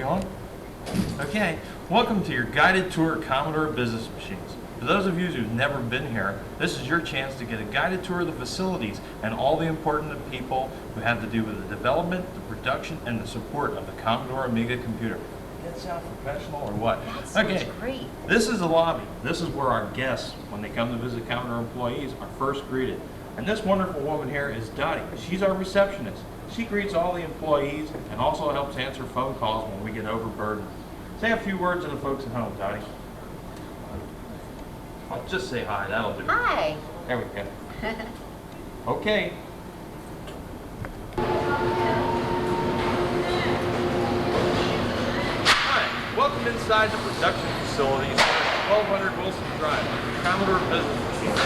we on? Okay, welcome to your guided tour of Commodore Business Machines. For those of you who've never been here, this is your chance to get a guided tour of the facilities and all the important people who have to do with the development, the production, and the support of the Commodore Amiga computer. Does that sound professional or what? That sounds great. This is the lobby. This is where our guests, when they come to visit Commodore employees, are first greeted. And this wonderful woman here is Dottie. She's our receptionist. She greets all the employees and also helps answer phone calls when we get overburdened. Say a few words to the folks at home, Dottie. I'll just say hi, that'll do. Hi. There we go. Okay. Hi, welcome inside the production facilities at 1200 Wilson Drive, Commodore Business Machines.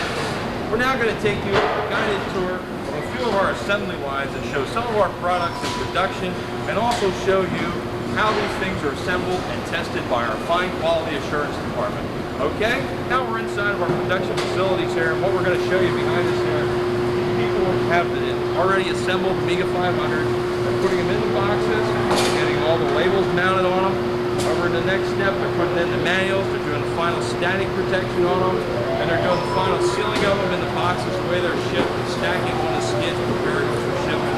We're now going to take you on a guided tour of a few of our assembly lines and show some of our products in production and also show you how these things are assembled and tested by our fine quality assurance department. Okay, now we're inside of our production facilities here, and what we're going to show you behind us here, people have the already assembled Amiga 500. They're putting them in the boxes, getting all the labels mounted on them. Over the next step, they're putting in the manuals, they're doing the final static protection on them, and they're doing the final sealing of them in the boxes the way they're shipped, and stacking on the skids, preparing them for shipment.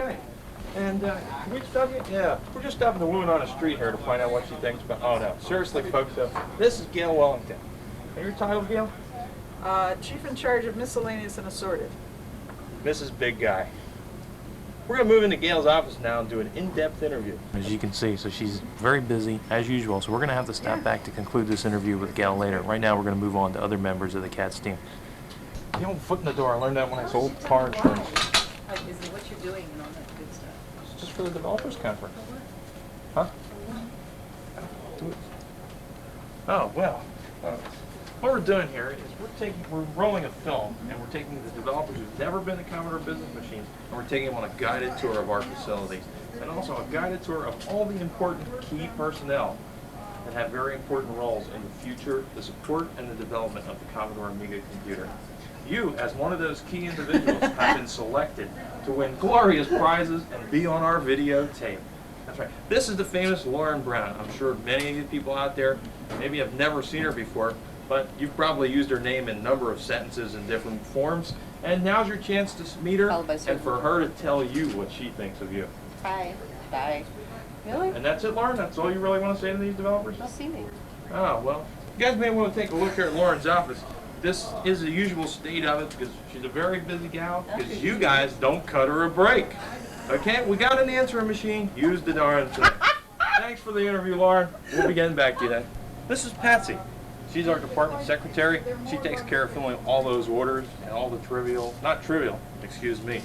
Okay, and can we stop you? Yeah, we're just stopping the woman on the street here to find out what she thinks about. Oh no, seriously, folks, this is Gail Wellington. And your title, Gail? Chief in charge of miscellaneous and assorted. Mrs. Big Guy. We're going to move into Gail's office now and do an in-depth interview. As you can see, so she's very busy, as usual, so we're going to have to stop back to conclude this interview with Gail later. Right now, we're going to move on to other members of the CATS team. The old foot in the door, I learned that when I sold car insurance. Is it what you're doing and all that good stuff? It's just for the developers conference. Huh? Oh, well. What we're doing here is we're rolling a film, and we're taking the developers who've never been to Commodore Business Machines, and we're taking them on a guided tour of our facilities, and also a guided tour of all the important key personnel that have very important roles in the future, the support, and the development of the Commodore Amiga computer. You, as one of those key individuals, have been selected to win glorious prizes and be on our videotape. That's right. This is the famous Lauren Brown. I'm sure many of you people out there maybe have never seen her before, but you've probably used her name in a number of sentences in different forms. And now's your chance to meet her and for her to tell you what she thinks of you. Hi. Bye. Really? And that's it, Lauren? That's all you really want to say to these developers? They'll see me. Oh, well, you guys may want to take a look here at Lauren's office. This is the usual state of it because she's a very busy gal, because you guys don't cut her a break. Okay, we got an answering machine. Use the darn thing. Thanks for the interview, Lauren. We'll be getting back to you then. This is Patsy. She's our department secretary. She takes care of filling all those orders and all the not trivial, excuse me.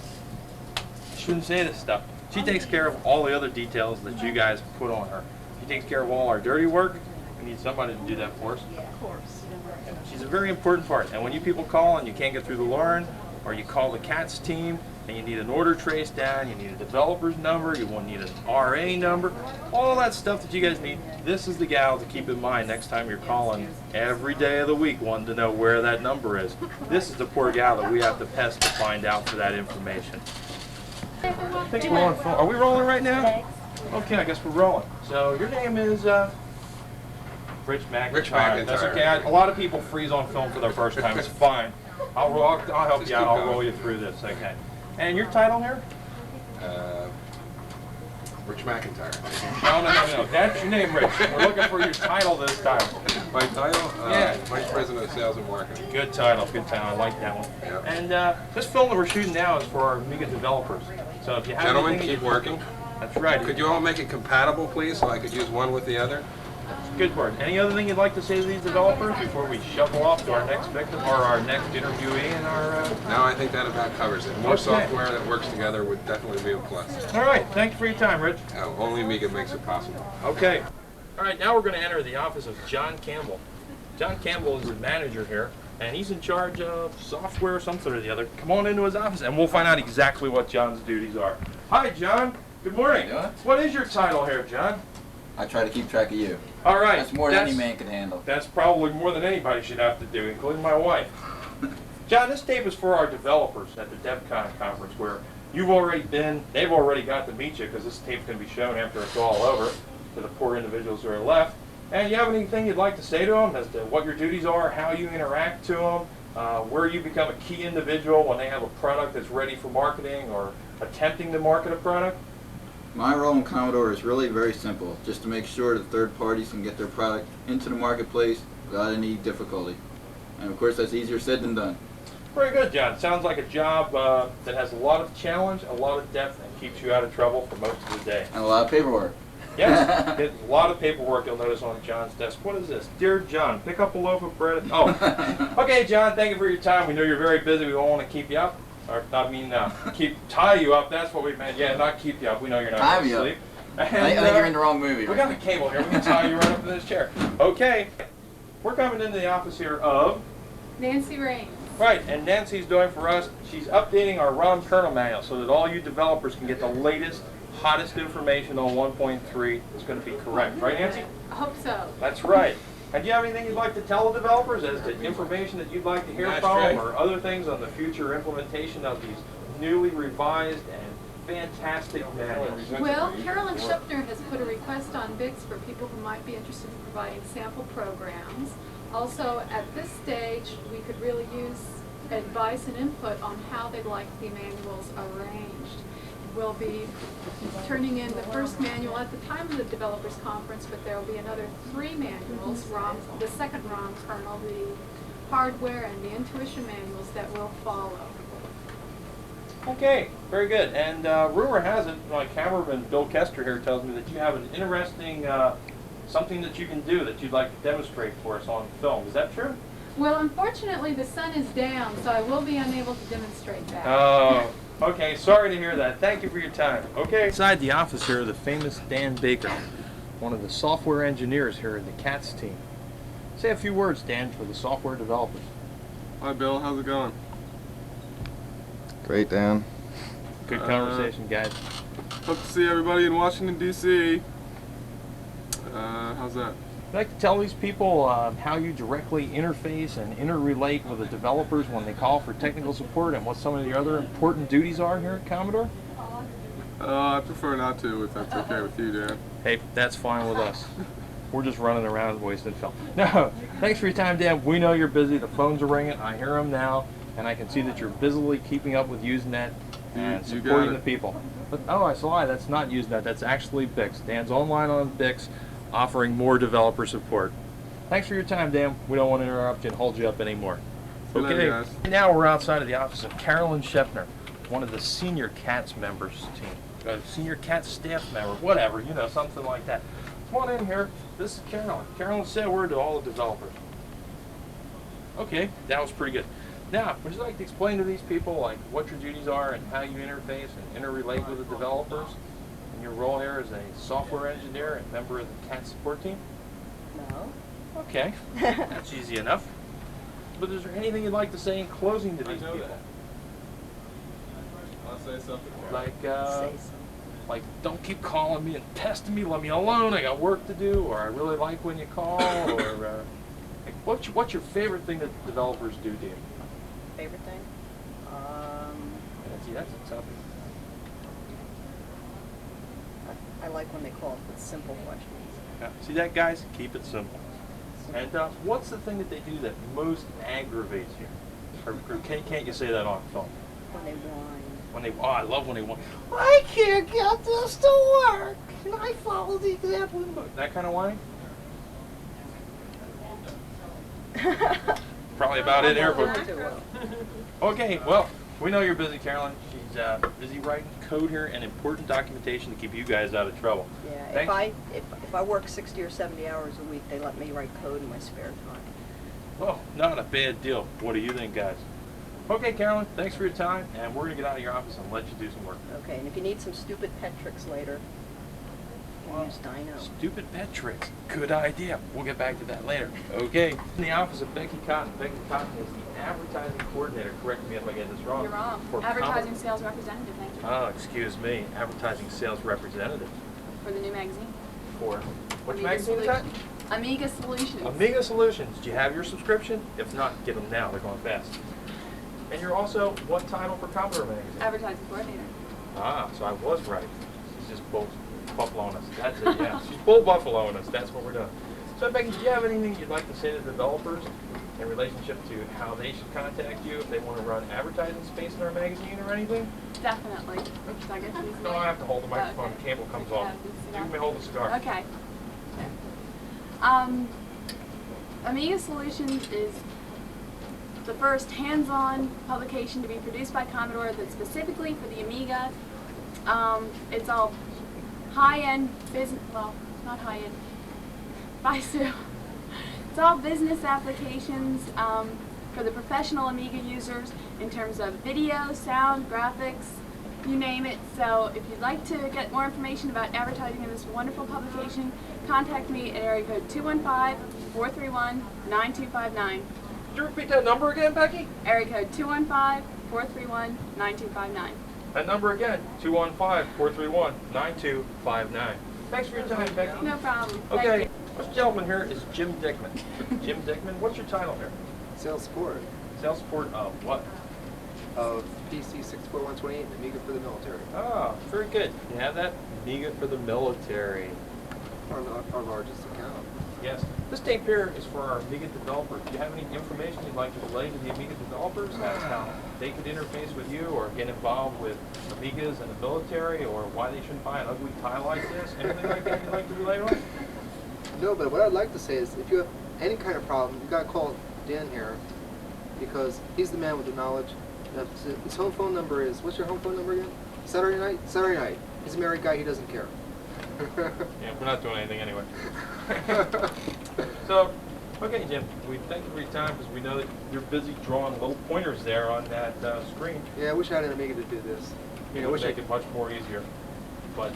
I shouldn't say this stuff. She takes care of all the other details that you guys put on her. She takes care of all our dirty work. We need somebody to do that for us. Of course. She's a very important part. And when you people call and you can't get through to Lauren, or you call the CATS team, and you need an order trace down, you need a developer's number, you will need an RA number, all that stuff that you guys need, this is the gal to keep in mind next time you're calling every day of the week wanting to know where that number is. This is the poor gal that we have to pest to find out for that information. I think we're on phone. Are we rolling right now? Okay, I guess we're rolling. So your name is Rich McIntyre. Rich McIntyre. That's okay. A lot of people freeze on film for their first time. It's fine. I'll help you out. I'll roll you through this. Okay. And your title here? Rich McIntyre. No. That's your name, Rich. We're looking for your title this time. My title? Yeah. Vice President of Sales and Marketing. Good title. Good title. I like that one. Yeah. And this film that we're shooting now is for our Amiga developers. So if you have Gentlemen, anything keep working. That's right. Could you all make it compatible, please, so I could use one with the other? Good word. Any other thing you'd like to say to these developers before we shuffle off to our next victim or our next interviewee in our... No, I think that about covers it. More software that works together would definitely be a plus. All right. Thank you for your time, Rich. Only Amiga makes it possible. Okay. All right. Now we're going to enter the office of John Campbell. John Campbell is the manager here, and he's in charge of software, some sort or the other. Come on into his office, and we'll find out exactly what John's duties are. Hi, John. Good morning. How you doing? What is your title here, John? I try to keep track of you. All right. That's more than any man can handle. That's probably more than anybody should have to do, including my wife. John, this tape is for our developers at the DevCon conference where you've already been, they've already got to meet you because this tape's going to be shown after it's all over. to the poor individuals who are left. And you have anything you'd like to say to them as to what your duties are, how you interact to them, where you become a key individual when they have a product that's ready for marketing or attempting to market a product? My role in Commodore is really very simple, just to make sure that third parties can get their product into the marketplace without any difficulty. And of course, that's easier said than done. Very good, John. Sounds like a job that has a lot of challenge, a lot of depth, and keeps you out of trouble for most of the day. And a lot of paperwork. Yes, a lot of paperwork you'll notice on John's desk. What is this? Dear John, pick up a loaf of bread. Oh, okay, John, thank you for your time. We know you're very busy. We don't want to keep you up. Or, tie you up. That's what we meant. Yeah, not keep you up. We know you're not going to sleep. I think you're in the wrong movie. We got a cable here. We can tie you right up in this chair. Okay, we're coming into the office here of Nancy Raines. Right, and Nancy's doing for us, she's updating our ROM kernel manual so that all you developers can get the latest, hottest information on 1.3 is going to be correct. Right, Nancy? I hope so. That's right. And do you have anything you'd like to tell the developers as to information that you'd like to hear from them or other things on the future implementation of these newly revised and fantastic manuals? Well, Carolyn Shepner has put a request on Bix for people who might be interested in providing sample programs. Also, at this stage, we could really use advice and input on how they'd like the manuals arranged. We'll be turning in the first manual at the time of the developers conference, but there will be another 3 manuals, the second ROM kernel, the hardware, and the intuition manuals that will follow. Okay, very good. And rumor has it, my cameraman Bill Kester here tells me that you have an interesting something that you can do that you'd like to demonstrate for us on film. Is that true? Well, unfortunately, the sun is down, so I will be unable to demonstrate that. Oh, okay. Sorry to hear that. Thank you for your time. Okay. Inside the office here, the famous Dan Baker, one of the software engineers here in the CATS team. Say a few words, Dan, for the software developers. Hi, Bill. How's it going? Great, Dan. Good conversation, guys. Hope to see everybody in Washington, D.C. How's that? I'd like to tell these people how you directly interface and interrelate with the developers when they call for technical support and what some of the other important duties are here at Commodore? I prefer not to, if that's okay with you, Dan. Hey, that's fine with us. We're just running around wasting film. No, thanks for your time, Dan. We know you're busy. The phones are ringing. I hear them now, and I can see that you're busily keeping up with Usenet and supporting the people. But, oh, I lied. That's not Usenet. That's actually Bix. Dan's online on Bix, offering more developer support. Thanks for your time, Dan. We don't want to interrupt you and hold you up anymore. Okay, now we're outside of the office of Carolyn Shepner, one of the senior CATS members team. Senior CATS staff member, whatever, you know, something like that. Come on in here. This is Carolyn. Carolyn, say a word to all the developers. Okay, that was pretty good. Now, would you like to explain to these people like what your duties are and how you interface and interrelate with the developers? And your role here as a software engineer and member of the CATS support team? No. Okay, that's easy enough. But is there anything you'd like to say in closing to these people? I'll say something. Like, Say something. like, don't keep calling me and testing me. Let me alone. I got work to do. Or I really like when you call. Or like, what's your favorite thing that developers do to you? Favorite thing? That's a tough. I like when they call with simple questions. Yeah. See that, guys? Keep it simple. And what's the thing that they do that most aggravates you? Or can't you say that on film? When they whine. I love when they whine. I can't get this to work. Can I follow the example in the book? That kind of whining? Probably about it here, but okay. Well, we know you're busy, Carolyn. She's busy writing code here and important documentation to keep you guys out of trouble. Yeah. If I work 60 or 70 hours a week, they let me write code in my spare time. Well, not a bad deal. What do you think, guys? Okay, Carolyn. Thanks for your time, and we're gonna get out of your office and let you do some work. Okay. And if you need some stupid pet tricks later, use Dino. Stupid pet tricks. Good idea. We'll get back to that later. Okay. In the office of Becky Cotton. Becky Cotton is the advertising coordinator. Correct me if I get this wrong. You're wrong. Advertising sales representative, thank you. Oh, excuse me. Advertising sales representative. For the new magazine. For which Amiga magazine is that? Solutions. Amiga Solutions. Amiga Solutions. Do you have your subscription? If not, get them now. They're going fast. And you're also what title for Commodore magazine? Advertising coordinator. Ah, so I was right. It's just both Buffaloing us. That's it, yeah. She's full buffaloing us. That's what we're doing. So, Becky, do you have anything you'd like to say to developers in relationship to how they should contact you if they want to run advertising space in our magazine or anything? Definitely. Should I get these? No, I have to hold the microphone. Okay. The cable comes off. Yeah, You may hold the cigar. Okay. Amiga Solutions is the first hands-on publication to be produced by Commodore that's specifically for the Amiga. It's all high-end business, well, not high-end, bye Sue. It's all business applications for the professional Amiga users in terms of video, sound, graphics, you name it. So if you'd like to get more information about advertising in this wonderful publication, contact me at area code 215-431-9259. Could you repeat that number again, Becky? Area code 215-431-9259. That number again, 215-431-9259. Thanks for your time, Becky. No problem. Thank Okay, you. this gentleman here is Jim Dickman. Jim Dickman, what's your title here? Sales support Sales support of what? of PC 64128, Amiga for the military. Ah, very good. You have that? Amiga for the military. Our largest account. Yes. This tape here is for our Amiga developers. Do you have any information you'd like to relay to the Amiga developers as how they could interface with you or get involved with Amigas and the military, or why they shouldn't buy an ugly tie like this? Anything like that you'd like to relay to them? No, but what I'd like to say is if you have any kind of problem, you gotta call Dan here because he's the man with the knowledge. His home phone number is, what's your home phone number again? Saturday night? Saturday night. He's a married guy, he doesn't care. Yeah, we're not doing anything anyway. So, okay, Jim, we thank you for your time because we know that you're busy drawing little pointers there on that screen. Yeah, I wish I had an Amiga to do this. You know, make it much more easier. But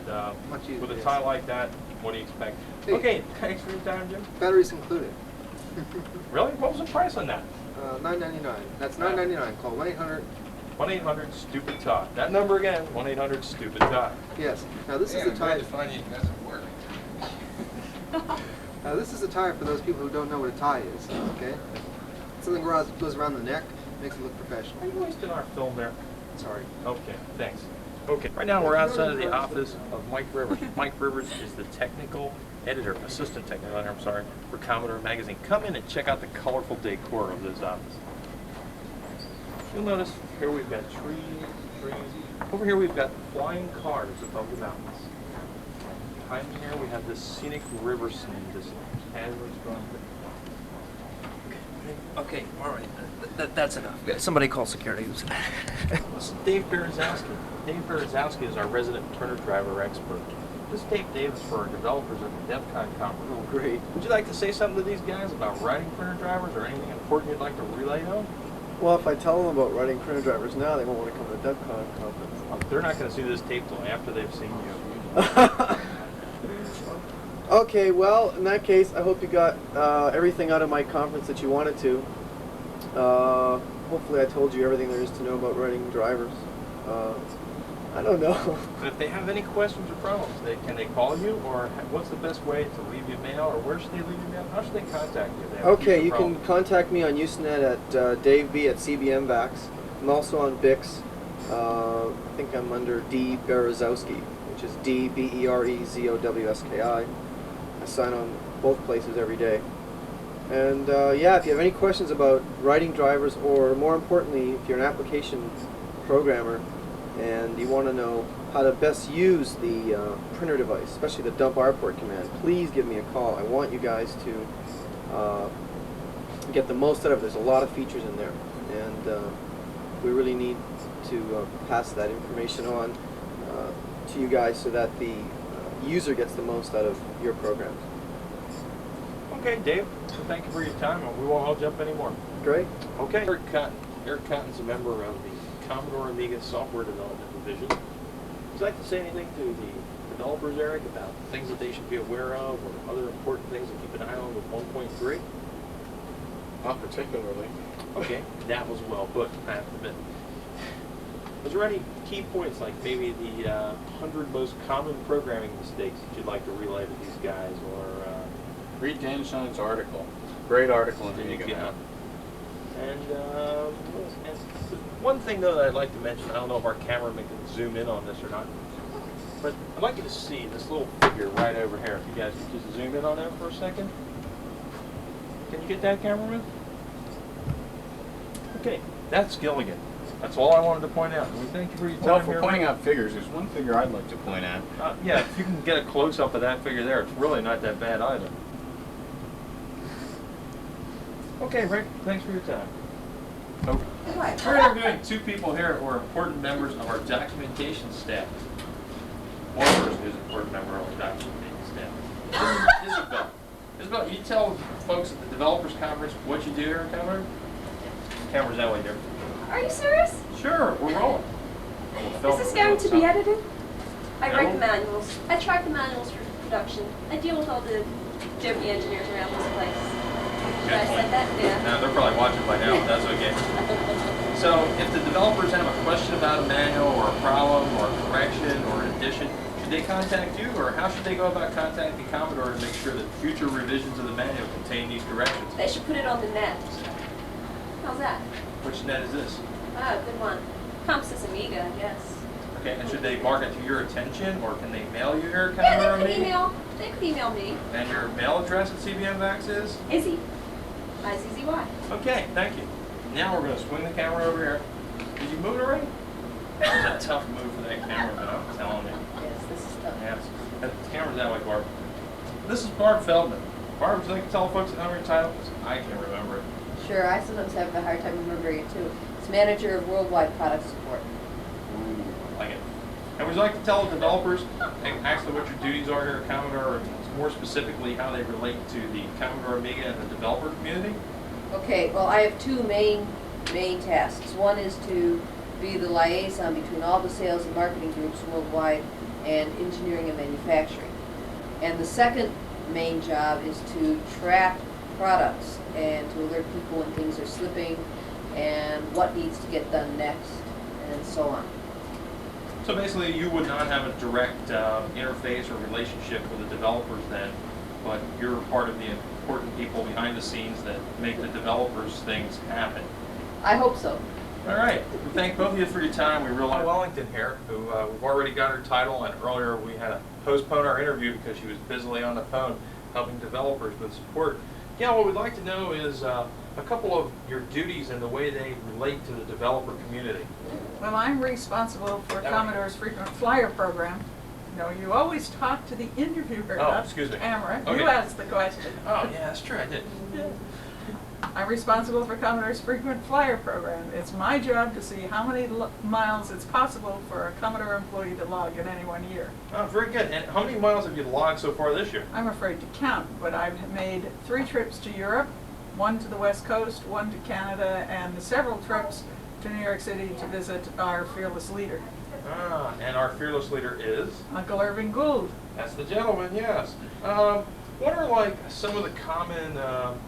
Much easier, with a yes. tie like that, what do you expect? Hey. Okay, thanks for your time, Jim. Batteries included. Really? What was the price on that? $9.99. That's $9.99. Call 1-800. 1-800-STUPID-TIE. That number again, 1-800-STUPID-TIE. Yes. Now this is Yeah, the tie. to find you doesn't work. Now this is a tie for those people who don't know what a tie is. Okay. Something goes around the neck, makes it look professional. Are you wasting our film there? Sorry. Okay, thanks. Okay, right now we're outside of the office of Mike Rivers. Mike Rivers is the technical editor, assistant technical editor, I'm sorry, for Commodore Magazine. Come in and check out the colorful decor of this office. You'll notice here we've got trees. Over here we've got flying cars above the mountains. Behind here we have this scenic river scene, this casually strong. Okay, all right. That's enough. Somebody call security. This is Dave Berezowski. Dave Berezowski is our resident printer driver expert. This tape, Dave, is for our developers at the DEFCON conference. Oh, great. Would you like to say something to these guys about writing printer drivers or anything important you'd like to relay to them? Well, if I tell them about writing printer drivers now, they won't want to come to the DEFCON conference. They're not going to see this tape till after they've seen you. Okay, well, in that case, I hope you got everything out of my conference that you wanted to. Hopefully I told you everything there is to know about writing drivers. I don't know. But if they have any questions or problems, can they call you, or what's the best way to leave you mail, or where should they leave you mail? How should they contact you if they have Okay, a you problem? can contact me on Usenet at daveb@cbmvax. I'm also on Bix. I think I'm under D. Berezowski, which is DBEREZOWSKI. I sign on both places every day. And yeah, if you have any questions about writing drivers, or more importantly, if you're an application programmer and you want to know how to best use the printer device, especially the dump RPort command, please give me a call. I want you guys to get the most out of it. There's a lot of features in there, and we really need to pass that information on to you guys so that the user gets the most out of your programs. Okay, Dave, so thank you for your time, and we won't hold you up anymore. Great. Okay. Eric Cotton. Eric Cotton's a member of the Commodore Amiga Software Development Division. Would you like to say anything to the developers, Eric, about things that they should be aware of, or other important things to keep an eye on with 1.3? Not particularly. Okay, that was well put, I have to admit. Was there any key points, like maybe the 100 most common programming mistakes that you'd like to relay to these guys, or... Read Dan Shine's article. Great article in the Amiga. Yeah. And one thing, though, that I'd like to mention, I don't know if our cameraman can zoom in on this or not. But I'd like you to see this little figure right over here. If you guys could just zoom in on that for a second. Can you get that, cameraman? Okay, that's Gilligan. That's all I wanted to point out. We thank you for your time. Well, for here. pointing out figures, there's one figure I'd like to point at. Yeah, if you can get a close-up of that figure there, it's really not that bad either. Okay, Rick, thanks for your time. Oh. We're interviewing two people here who are important members of our documentation staff. One person who's an important member of our documentation staff. This is Isabel. Isabel, you tell folks at the Developers Conference what you do here at Commodore? Camera's that way, dear. Are you serious? Sure, we're rolling. Is this going to be edited? I write the manuals. I track the manuals for production. I deal with all the dopey engineers around this place. Did I say that? Yeah. No, they're probably watching by now, but that's okay. So, if the developers have a question about a manual or a problem or a correction or an addition, should they contact you, or how should they go about contacting Commodore to make sure that future revisions of the manual contain these corrections? They should put it on the net. How's that? Which net is this? Ah, good one. Comsys Amiga, I guess. Okay, and should they mark it to your attention, or can they mail you here at Yeah, Commodore they could Amiga? email me. And your mail address at CBM Vax is? Izzy. I-Z-Z-Y. Okay, thank you. Now we're going to swing the camera over here. Did you move it already? That was a tough move for that camera, but I'm telling you. Yes, this is tough. Yes. The camera's that way, Barb. This is Barb Feldman. Barb, would you like to tell folks the number of title? I can't remember it. Sure, I sometimes have a hard time remembering it too. It's Manager of Worldwide Product Support. Ooh, I like it. And would you like to tell the developers actually what your duties are here at Commodore, or more specifically how they relate to the Commodore Amiga and the developer community? Okay, well I have two main tasks. One is to be the liaison between all the sales and marketing groups worldwide and engineering and manufacturing. And the second main job is to track products and to alert people when things are slipping and what needs to get done next and so on. So basically you would not have a direct interface or relationship with the developers then, but you're part of the important people behind the scenes that make the developers things happen. I hope so. All right. We thank both of you for your time. We realize Wellington here, who we've already got her title, and earlier we had to postpone our interview because she was busily on the phone helping developers with support. Yeah, what we'd like to know is a couple of your duties and the way they relate to the developer community. Well, I'm responsible for Commodore's frequent flyer program. No, you always talk to the interviewer, not excuse me. camera. Okay. You asked the question. Oh, yeah, that's true. I did. I'm responsible for Commodore's frequent flyer program. It's my job to see how many miles it's possible for a Commodore employee to log in any one year. Oh, very good. And how many miles have you logged so far this year? I'm afraid to count, but I've made 3 trips to Europe, 1 to the West Coast, 1 to Canada, and several trips to New York City to visit our fearless leader. Ah, and our fearless leader is? Uncle Irving Gould. That's the gentleman, yes. What are like some of the common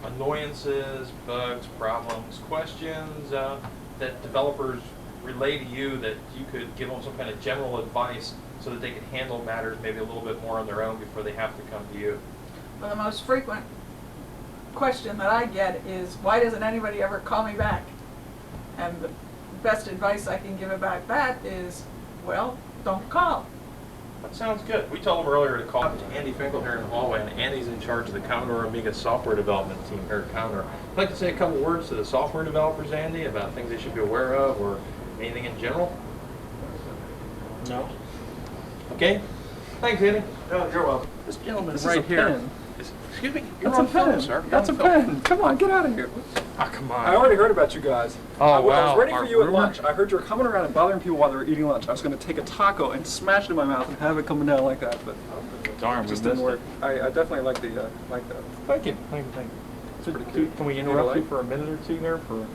annoyances, bugs, problems, questions that developers relay to you that you could give them some kind of general advice so that they can handle matters maybe a little bit more on their own before they have to come to you? Well, the most frequent question that I get is, why doesn't anybody ever call me back? And the best advice I can give about that is, well, don't call. That sounds good. We told them earlier to call Andy Finkel here in the hallway, and Andy's in charge of the Commodore Amiga software development team here at Commodore. I'd like to say a couple words to the software developers, Andy, about things they should be aware of or anything in general. No. Okay. Thanks, Andy. Oh, you're welcome. This gentleman This is right a here. pen. Excuse me? You're That's on a film, pen. sir. That's a pen. Come on, get out of here. Oh, come on. I already heard about you guys. Oh, I wow. was waiting Our for you at rumor? lunch. I heard you were coming around and bothering people while they were eating lunch. I was going to take a taco and smash it in my mouth and have it coming down like that, but darn, it just we didn't missed work. I definitely like the like that. Thank you. Thank you. Thank you. It's pretty cute. Can we interrupt you for a minute or two there for an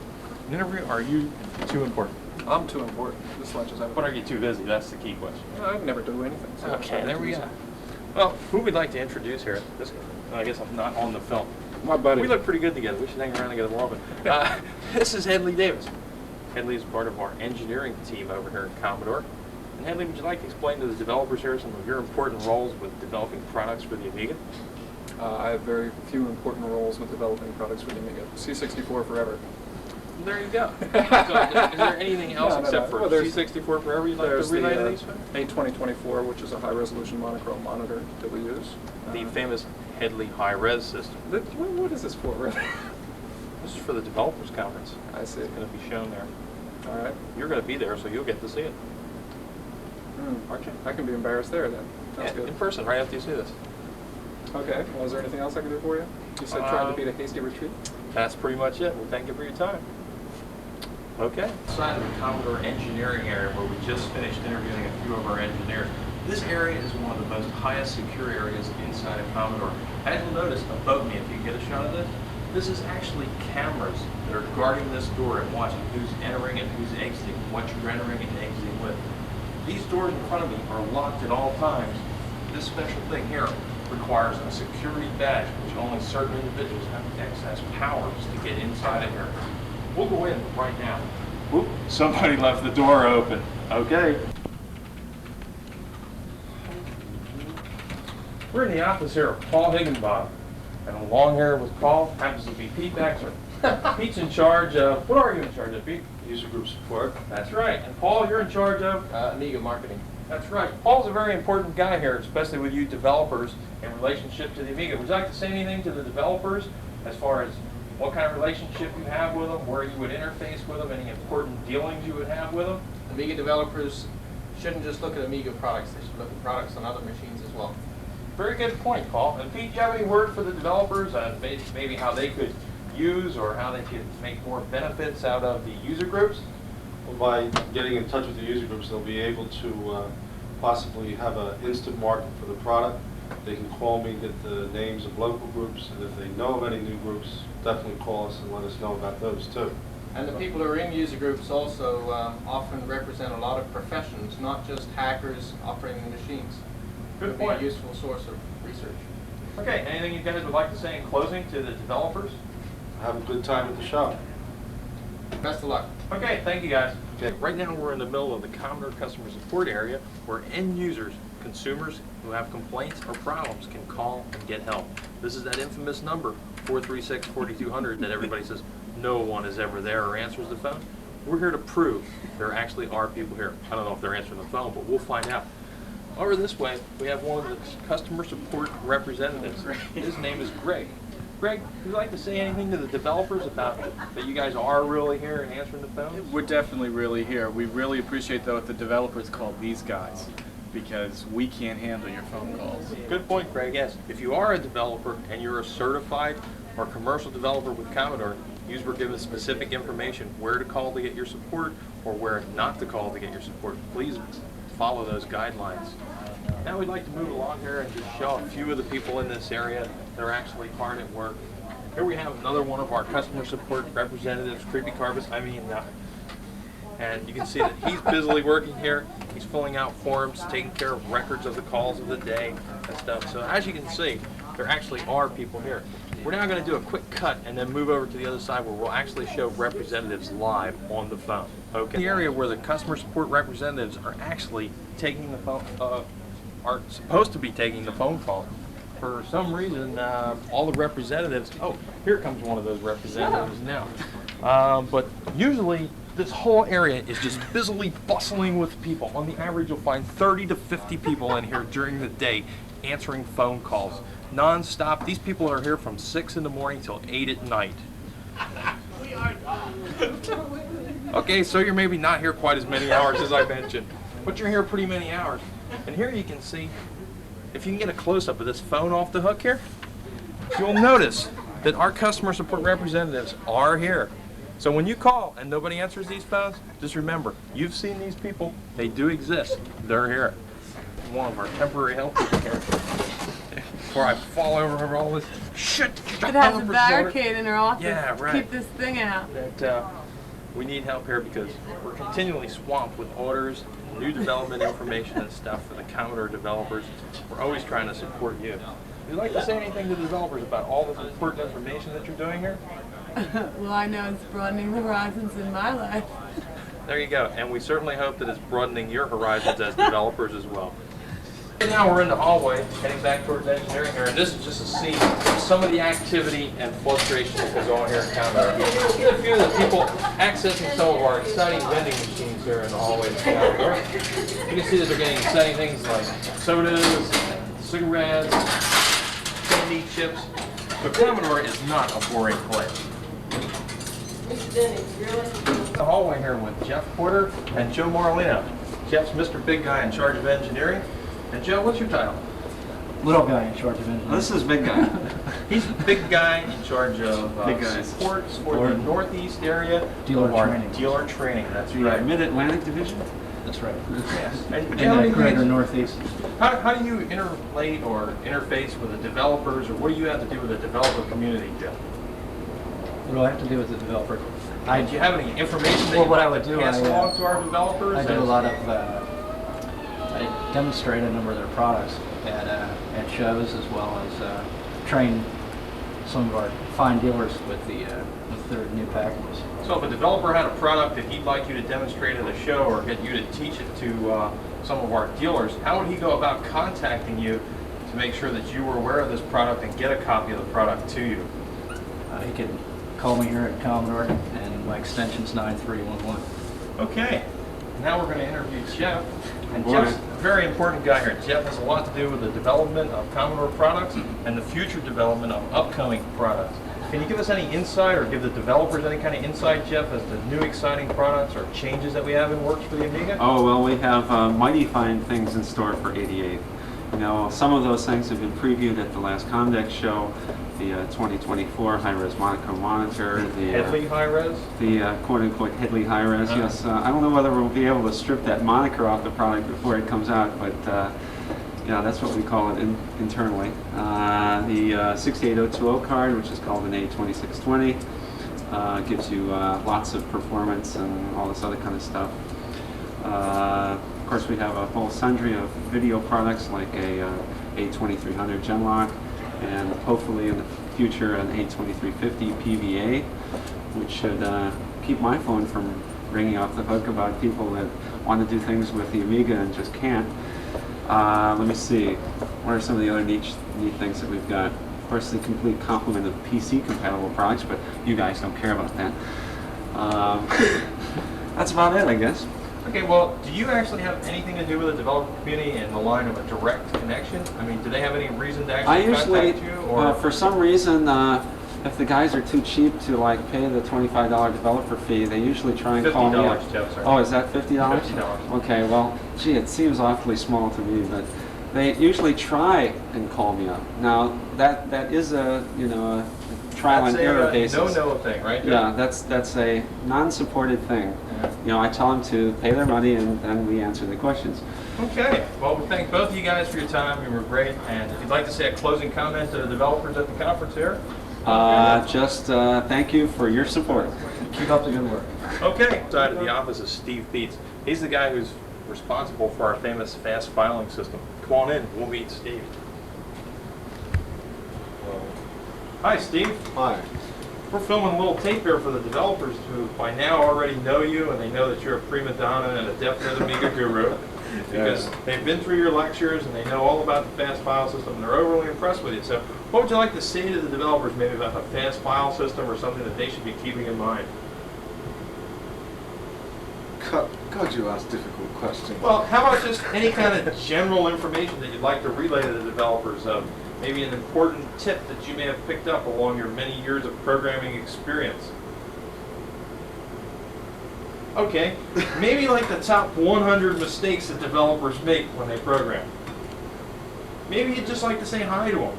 interview? Are you too important? I'm too important. This lunch is But are you too busy? That's the key question. I never do anything. So Okay, there we go. Well, who we'd like to introduce here? This, I guess I'm not on the film. My buddy. We look pretty good together. We should hang around together more often. This is Hedley Davis. Hedley is part of our engineering team over here at Commodore. And Hedley, would you like to explain to the developers here some of your important roles with developing products for the Amiga? I have very few important roles with developing products for the Amiga. C64 forever. There you go. So, is there anything else No, except for Well, there's- C64 forever you'd like to There's relay to the these? A2024, which is a high-resolution monochrome monitor that we use. The famous Headley high-res system. What is this for, really? This is for the developers conference. I see. It's going to be shown there. All right. You're going to be there, so you'll get to see it. Aren't you? I can be embarrassed there then. Sounds Yeah, good. in person, right after you see this. Okay. Well, is there anything else I can do for you? You said trying to beat a hasty retreat. That's pretty much it. Well, thank you for your time. Okay. Inside of the Commodore engineering area where we just finished interviewing a few of our engineers. This area is one of the most highest secure areas inside of Commodore. As you'll notice above me, if you get a shot of this, this is actually cameras that are guarding this door and watching who's entering and who's exiting, what you're entering and exiting with. These doors in front of me are locked at all times. This special thing here requires a security badge, which only certain individuals have access powers to get inside of here. We'll go in right now. Whoop, somebody left the door open. Okay. We're in the office here of Paul Higginbottom. And long hair with Paul happens to be Pete Baxter. Pete's in charge of, what are you in charge of, Pete? User group support. That's right. And Paul, you're in charge of? Amiga marketing. That's right. Paul's a very important guy here, especially with you developers in relationship to the Amiga. Would you like to say anything to the developers as far as what kind of relationship you have with them, where you would interface with them, any important dealings you would have with them? Amiga developers shouldn't just look at Amiga products, they should look at products on other machines as well. Very good point, Paul. And Pete, do you have any word for the developers on maybe how they could use or how they could make more benefits out of the user groups? Well, by getting in touch with the user groups, they'll be able to possibly have an instant market for the product. They can call me, get the names of local groups, and if they know of any new groups, definitely call us and let us know about those too. And the people who are in user groups also often represent a lot of professions, not just hackers operating the machines. Good It would point. be a useful source of research. Okay, anything you guys would like to say in closing to the developers? Have a good time at the shop. Best of luck. Okay, thank you guys. Okay, right now we're in the middle of the Commodore customer support area where end users, consumers who have complaints or problems can call and get help. This is that infamous number, 436-4200, that everybody says no one is ever there or answers the phone. We're here to prove there actually are people here. I don't know if they're answering the phone, but we'll find out. Over this way, we have one of the customer support representatives. His name is Greg. Greg, would you like to say anything to the developers about that you guys are really here and answering the phones? We're definitely really here. We really appreciate, though, if the developers call these guys, because we can't handle your phone calls. Good point, Greg. Yes, if you are a developer and you're a certified or commercial developer with Commodore, you were given specific information where to call to get your support or where not to call to get your support. Please follow those guidelines. Now we'd like to move along here and just show a few of the people in this area that are actually hard at work. Here we have another one of our customer support representatives, Creepy Carvis. And you can see that he's busily working here. He's filling out forms, taking care of records of the calls of the day and stuff. So as you can see, there actually are people here. We're now going to do a quick cut and then move over to the other side where we'll actually show representatives live on the phone. Okay. The area where the customer support representatives are actually taking the phone, are supposed to be taking the phone call. For some reason, all the representatives, oh, here comes one of those representatives now. But usually, this whole area is just busily bustling with people. On the average, you'll find 30 to 50 people in here during the day answering phone calls. Non-stop. These people are here from 6 in the morning till 8 at night. Okay, so you're maybe not here quite as many hours as I mentioned, but you're here pretty many hours. And here you can see, if you can get a close-up of this phone off the hook here, you'll notice that our customer support representatives are here. So when you call and nobody answers these phones, just remember, you've seen these people, they do exist, they're here. One of our temporary help people here. Before I fall over all this shit. It has a barricade in her office yeah, right. to keep this thing out. That we need help here because we're continually swamped with orders, new development information and stuff for the Commodore developers. We're always trying to support you. Would you like to say anything to the developers about all this important information that you're doing here? Well, I know it's broadening the horizons in my life. There you go. And we certainly hope that it's broadening your horizons as developers as well. Now we're in the hallway, heading back towards engineering here, and this is just a scene of some of the activity and frustration that goes on here in Commodore. Get a few of the people accessing some of our exciting vending machines here in the hallway of Commodore. You can see that they're getting exciting things like sodas, cigarettes, candy, chips. But Commodore is not a boring place. The hallway here with Jeff Porter and Joe Morlino. Jeff's Mr. Big Guy in charge of engineering. And Joe, what's your title? Little guy in charge of engineering. This is Big Guy. He's Big Guy in charge of support for the Northeast area. Dealer training. Dealer training, that's The right. Mid-Atlantic Division? That's right. Yes. And the Greater Northeast. How do you interrelate or interface with the developers, or what do you have to do with the developer community, Jeff? What do I have to do with the developer? Do you have any information that what I you would do, pass along to our developers? I do a lot of, I demonstrate a number of their products at shows, as well as train some of our fine dealers with their new packages. So if a developer had a product that he'd like you to demonstrate at a show or get you to teach it to some of our dealers, how would he go about contacting you to make sure that you were aware of this product and get a copy of the product to you? He can call me here at Commodore, and my extension's 9311. Okay, now we're going to interview Jeff. And Boy. Jeff's a very important guy here. Jeff has a lot to do with the development of Commodore products and the future development of upcoming products. Can you give us any insight, or give the developers any kind of insight, Jeff, as to new exciting products or changes that we have in works for the Amiga? Oh, well, we have mighty fine things in store for 88. You know, some of those things have been previewed at the last Comdex show. The 2024 high-res monochrome monitor, the Headley high-res? The quote-unquote Headley high-res, yes. I don't know whether we'll be able to strip that moniker off the product before it comes out, but yeah, that's what we call it internally. The 68020 card, which is called an A2620, gives you lots of performance and all this other kind of stuff. Of course, we have a whole sundry of video products like a A2300 Genlock, and hopefully in the future an A2350 PVA, which should keep my phone from ringing off the hook about people that want to do things with the Amiga and just can't. Let me see, what are some of the other neat things that we've got? Of course, the complete complement of PC compatible products, but you guys don't care about that. That's about it, I guess. Okay, well, do you actually have anything to do with the developer community in the line of a direct connection? I mean, do they have any reason to actually contact you? Or For some reason, if the guys are too cheap to like pay the $25 developer fee, they usually try and call me up. $50, Jeff, sorry. Oh, is that $50? $50. Okay, well, gee, it seems awfully small to me, but they usually try and call me up. Now, that is a, you know, a trial and error basis. No thing, right? Yeah, that's a non-supported thing. Yeah. You know, I tell them to pay their money, and then we answer the questions. Okay. Well, we thank both of you guys for your time. You were great. And if you'd like to say a closing comment to the developers at the conference here. Just thank you for your support. Keep up the good work. Okay. Inside of the office is Steve Beats. He's the guy who's responsible for our famous fast filing system. Come on in. We'll meet Steve. Hi, Steve. Hi. We're filming a little tape here for the developers who by now already know you, and they know that you're a prima donna and a definite Amiga guru. Because they've been through your lectures and they know all about the fast file system, and they're overly impressed with it. So what would you like to say to the developers maybe about the fast file system, or something that they should be keeping in mind? God, you ask difficult questions. Well, how about just any kind of general information that you'd like to relay to the developers of maybe an important tip that you may have picked up along your many years of programming experience? Okay, maybe like the top 100 mistakes that developers make when they program. Maybe you'd just like to say hi to them.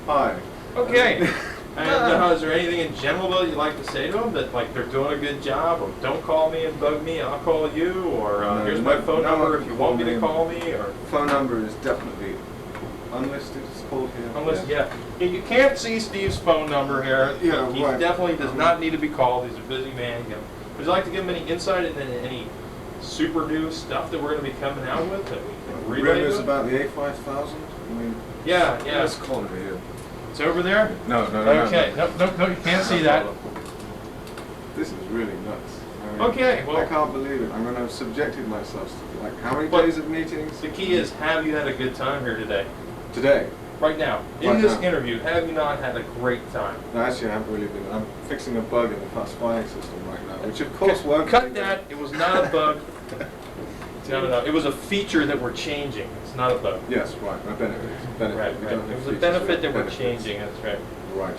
Hi. Okay. And is there anything in general that you'd like to say to them, that like they're doing a good job, or don't call me and bug me, I'll call you, or here's my phone number if you want me to call me, or... Phone number is definitely unlisted, it's called here. Unlisted, yeah. You can't see Steve's phone number here. Yeah, He right. definitely does not need to be called. He's a busy man. Would you like to give him any insight into any super new stuff that we're going to be coming out with that we can relay to Rumors him? about the A5000? I mean, Yeah. Let's call it here. It's over there? No. Okay. No, you can't see that. This is really nuts. I mean, Okay, well, I can't believe it. I'm going to have subjected myself to like how many But days of meetings? the key is, have you had a good time here today? Today. Right now, in Right this now. interview, have you not had a great time? No, actually, I haven't really been. I'm fixing a bug in the fast firing system right now, which of course won't. Cut that. It was not a bug. No. It was a feature that we're changing. It's not a bug. Yes, right. A benefit. Benefit. Right, We right. don't have It was a features, benefit that we're benefits. changing. That's right. Right.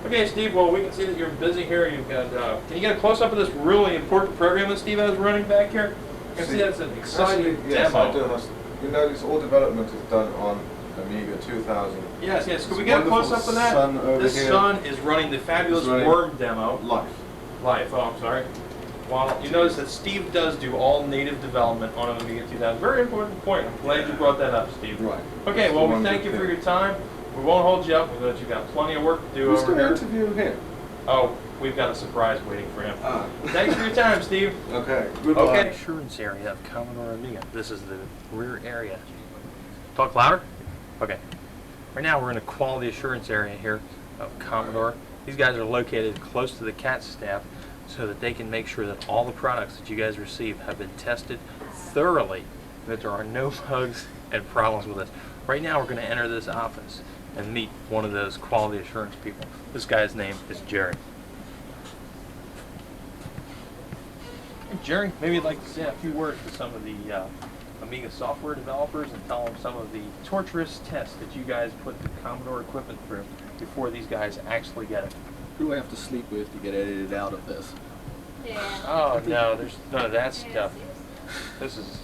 Okay, Steve. Well, we can see that you're busy here. You've got. Can you get a close up of this really important program that Steve has running back here? I can see that's an exciting Actually, yes, demo. I do. You know, this all development is done on Amiga 2000. Yes. Could This we get a close wonderful up of that? sun over This here. sun is running the fabulous It's running Worm demo. Live. Oh, I'm sorry. Well, you notice that Steve does do all native development on an Amiga 2000. Very important point. I'm glad you brought that up, Steve. Right. Okay, well, we One thank good you for thing. your time. We won't hold you up. We know that you've got plenty of work to do Who's over going to here. interview him? Oh, we've got a surprise waiting for him. Ah. Thanks for your time, Steve. Okay. Goodbye. Okay. Assurance area of Commodore Amiga. This is the rear area. Talk louder? Okay. Right now we're in a quality assurance area here of Commodore. These guys are located close to the CAT staff so that they can make sure that all the products that you guys receive have been tested thoroughly, that there are no bugs and problems with this. Right now we're going to enter this office and meet one of those quality assurance people. This guy's name is Jerry. Hey, Jerry, maybe you'd like to say a few words to some of the Amiga software developers and tell them some of the torturous tests that you guys put the Commodore equipment through before these guys actually get it. Who do I have to sleep with to get edited out of this? Oh no, there's none of that stuff. This is,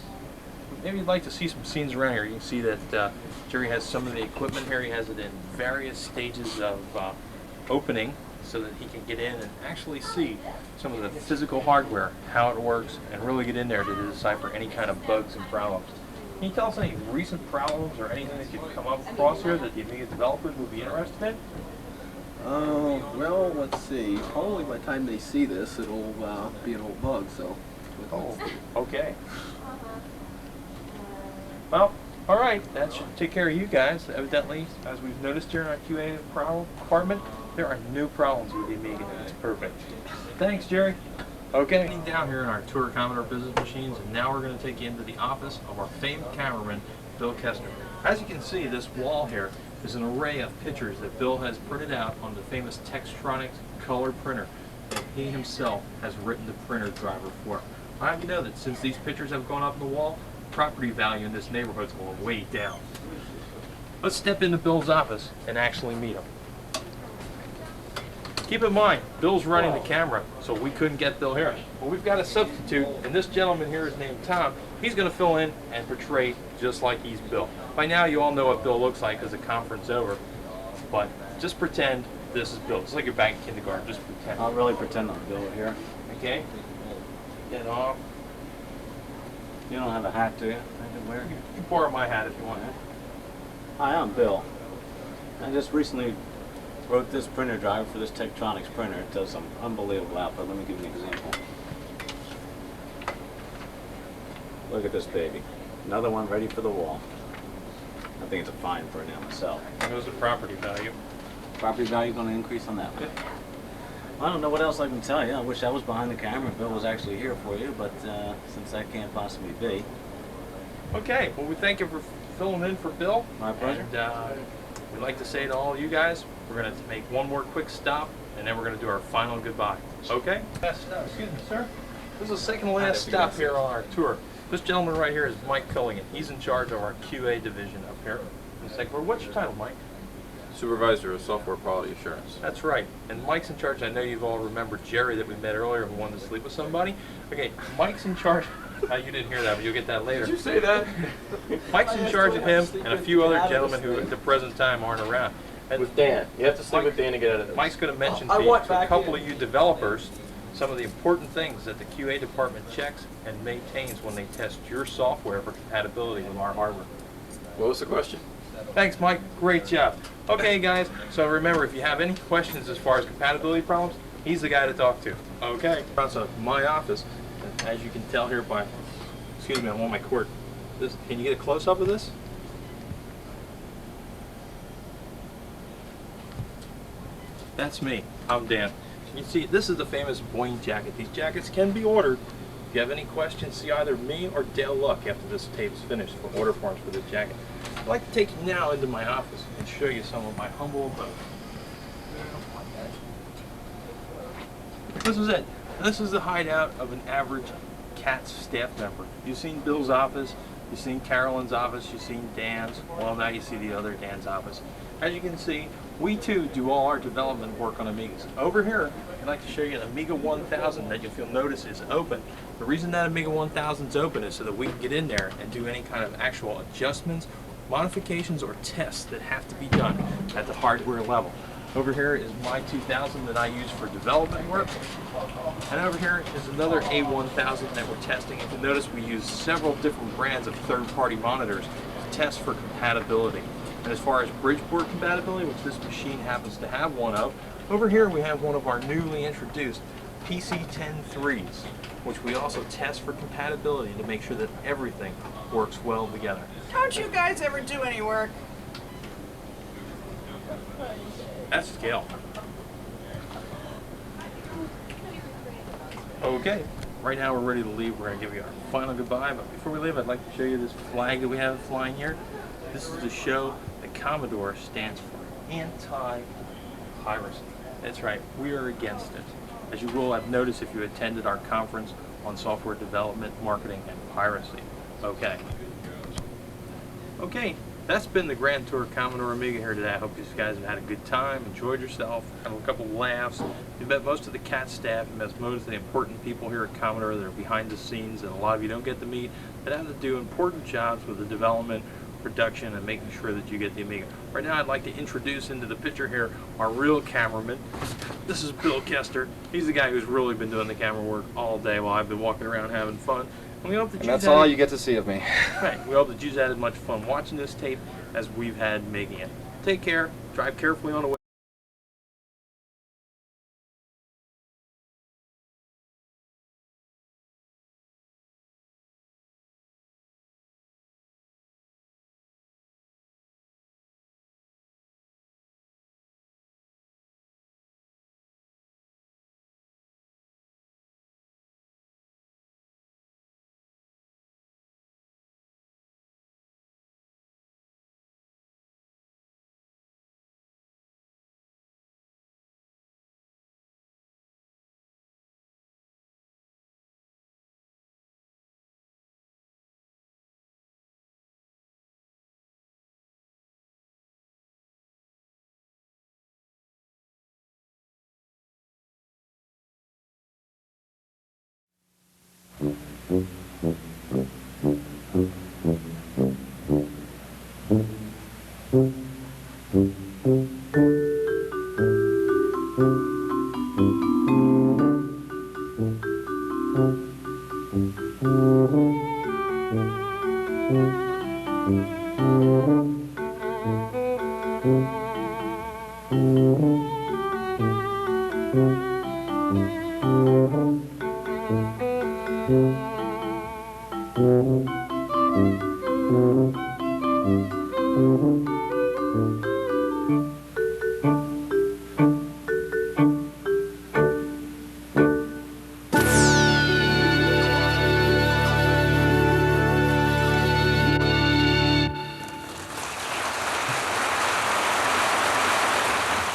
maybe you'd like to see some scenes around here. You can see that Jerry has some of the equipment here. He has it in various stages of opening so that he can get in and actually see some of the physical hardware, how it works, and really get in there to decipher any kind of bugs and problems. Can you tell us any recent problems or anything that you've come up across here that the Amiga developers would be interested in? Well, let's see. Probably by the time they see this, it'll be an old bug, so. Oh, okay. Well, all right. That should take care of you guys. Evidently, as we've noticed here in our QA department, there are no problems with the Amiga. It's perfect. Thanks, Jerry. Okay. Down here in our tour Commodore business machines, and now we're going to take you into the office of our famed cameraman, Bill Kestner. As you can see, this wall here is an array of pictures that Bill has printed out on the famous Textronics color printer that he himself has written the printer driver for. I have you know that since these pictures have gone up on the wall, property value in this neighborhood is going way down. Let's step into Bill's office and actually meet him. Keep in mind, Bill's running the camera, so we couldn't get Bill here. Well, we've got a substitute, and this gentleman here is named Tom. He's going to fill in and portray just like he's Bill. By now, you all know what Bill looks like because the conference over, but just pretend this is Bill. It's like you're back in kindergarten. Just pretend. I'll really pretend I'm Bill here. Okay? Get off. You don't have a hat, do you? I can wear it. You can borrow my hat if you want. Hi, I'm Bill. I just recently wrote this printer driver for this Tektronix printer. It does some unbelievable output. Let me give you an example. Look at this baby. Another one ready for the wall. I think it's a fine printer myself. What was the property value? Property value going to increase on that one. I don't know what else I can tell you. I wish I was behind the camera and Bill was actually here for you, but since that can't possibly be. Okay, well, we thank you for filling in for Bill. My pleasure. And we'd like to say to all you guys, we're going to make one more quick stop, and then we're going to do our final goodbye. Okay? Excuse me, sir. This is the second to last stop here on our tour. This gentleman right here is Mike Culligan. He's in charge of our QA division up here. What's your title, Mike? Supervisor of Software Quality Assurance. That's right. And Mike's in charge. I know you've all remembered Jerry that we met earlier who wanted to sleep with somebody. Okay, Mike's in charge. You didn't hear that, but you'll get that later. Did you say that? Mike's in charge of him and a few other gentlemen who at the present time aren't around. And with Dan. You have to sleep with Dan to get out of this. Mike's going to mention to a couple of you developers some of the important things that the QA department checks and maintains when they test your software for compatibility with our hardware. What was the question? Thanks, Mike. Great job. Okay, guys, so remember, if you have any questions as far as compatibility problems, he's the guy to talk to. Okay. So my office, as you can tell here by, excuse me, I'm on my cord. Can you get a close-up of this? That's me. I'm Dan. You see, this is the famous Boeing jacket. These jackets can be ordered. If you have any questions, see either me or Dale Luck after this tape is finished for order forms for this jacket. I'd like to take you now into my office and show you some of my humble abode. This is it. This is the hideout of an average CATS staff member. You've seen Bill's office, you've seen Carolyn's office, you've seen Dan's. Well, now you see the other Dan's office. As you can see, we too do all our development work on Amigas. Over here, I'd like to show you an Amiga 1000 that you'll notice is open. The reason that Amiga 1000 is open is so that we can get in there and do any kind of actual adjustments, modifications, or tests that have to be done at the hardware level. Over here is my 2000 that I use for development work. And over here is another A1000 that we're testing. If you notice, we use several different brands of third-party monitors to test for compatibility. And as far as bridgeport compatibility, which this machine happens to have one of, over here we have one of our newly introduced PC-10-3s, which we also test for compatibility to make sure that everything works well together. Don't you guys ever do any work? That's scale. Okay, right now we're ready to leave. We're going to give you our final goodbye, but before we leave, I'd like to show you this flag that we have flying here. This is to show that Commodore stands for anti-piracy. That's right, we are against it. As you will have noticed if you attended our conference on software development, marketing, and piracy. Okay, that's been the Grand Tour Commodore Amiga here today. I hope you guys have had a good time, enjoyed yourself, had a couple laughs. You met most of the CAT staff, you met most of the important people here at Commodore that are behind the scenes, and a lot of you don't get to meet, that have to do important jobs with the development, production, and making sure that you get the Amiga. Right now I'd like to introduce into the picture here our real cameraman. This is Bill Kester. He's the guy who's really been doing the camera work all day while I've been walking around having fun. And we hope that that's all you get to see of me. Right. We hope that you've had as much fun watching this tape as we've had making it. Take care. Drive carefully on the way.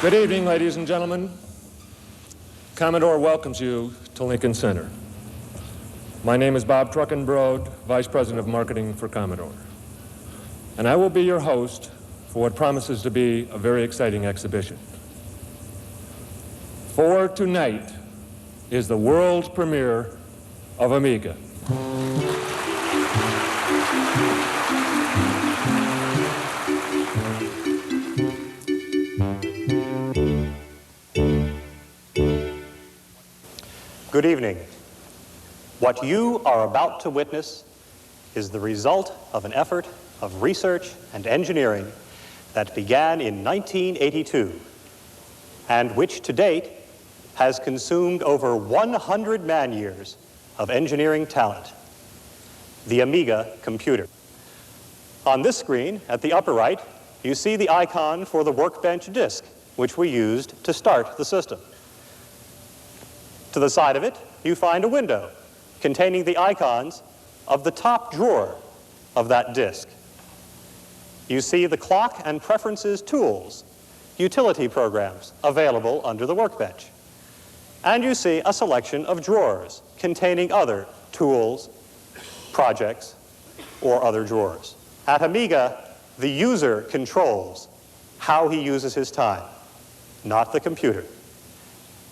Good evening, ladies and gentlemen. Commodore welcomes you to Lincoln Center. My name is Bob Truckenbrode, Vice President of Marketing for Commodore. And I will be your host for what promises to be a very exciting exhibition. For tonight is the world's premiere of Amiga. Good evening. What you are about to witness is the result of an effort of research and engineering that began in 1982 and which to date has consumed over 100 man-years of engineering talent, the Amiga computer. On this screen, at the upper right, you see the icon for the workbench disk, which we used to start the system. To the side of it, you find a window containing the icons of the top drawer of that disk. You see the clock and preferences tools, utility programs available under the workbench. And you see a selection of drawers containing other tools, projects, or other drawers. At Amiga, the user controls how he uses his time, not the computer.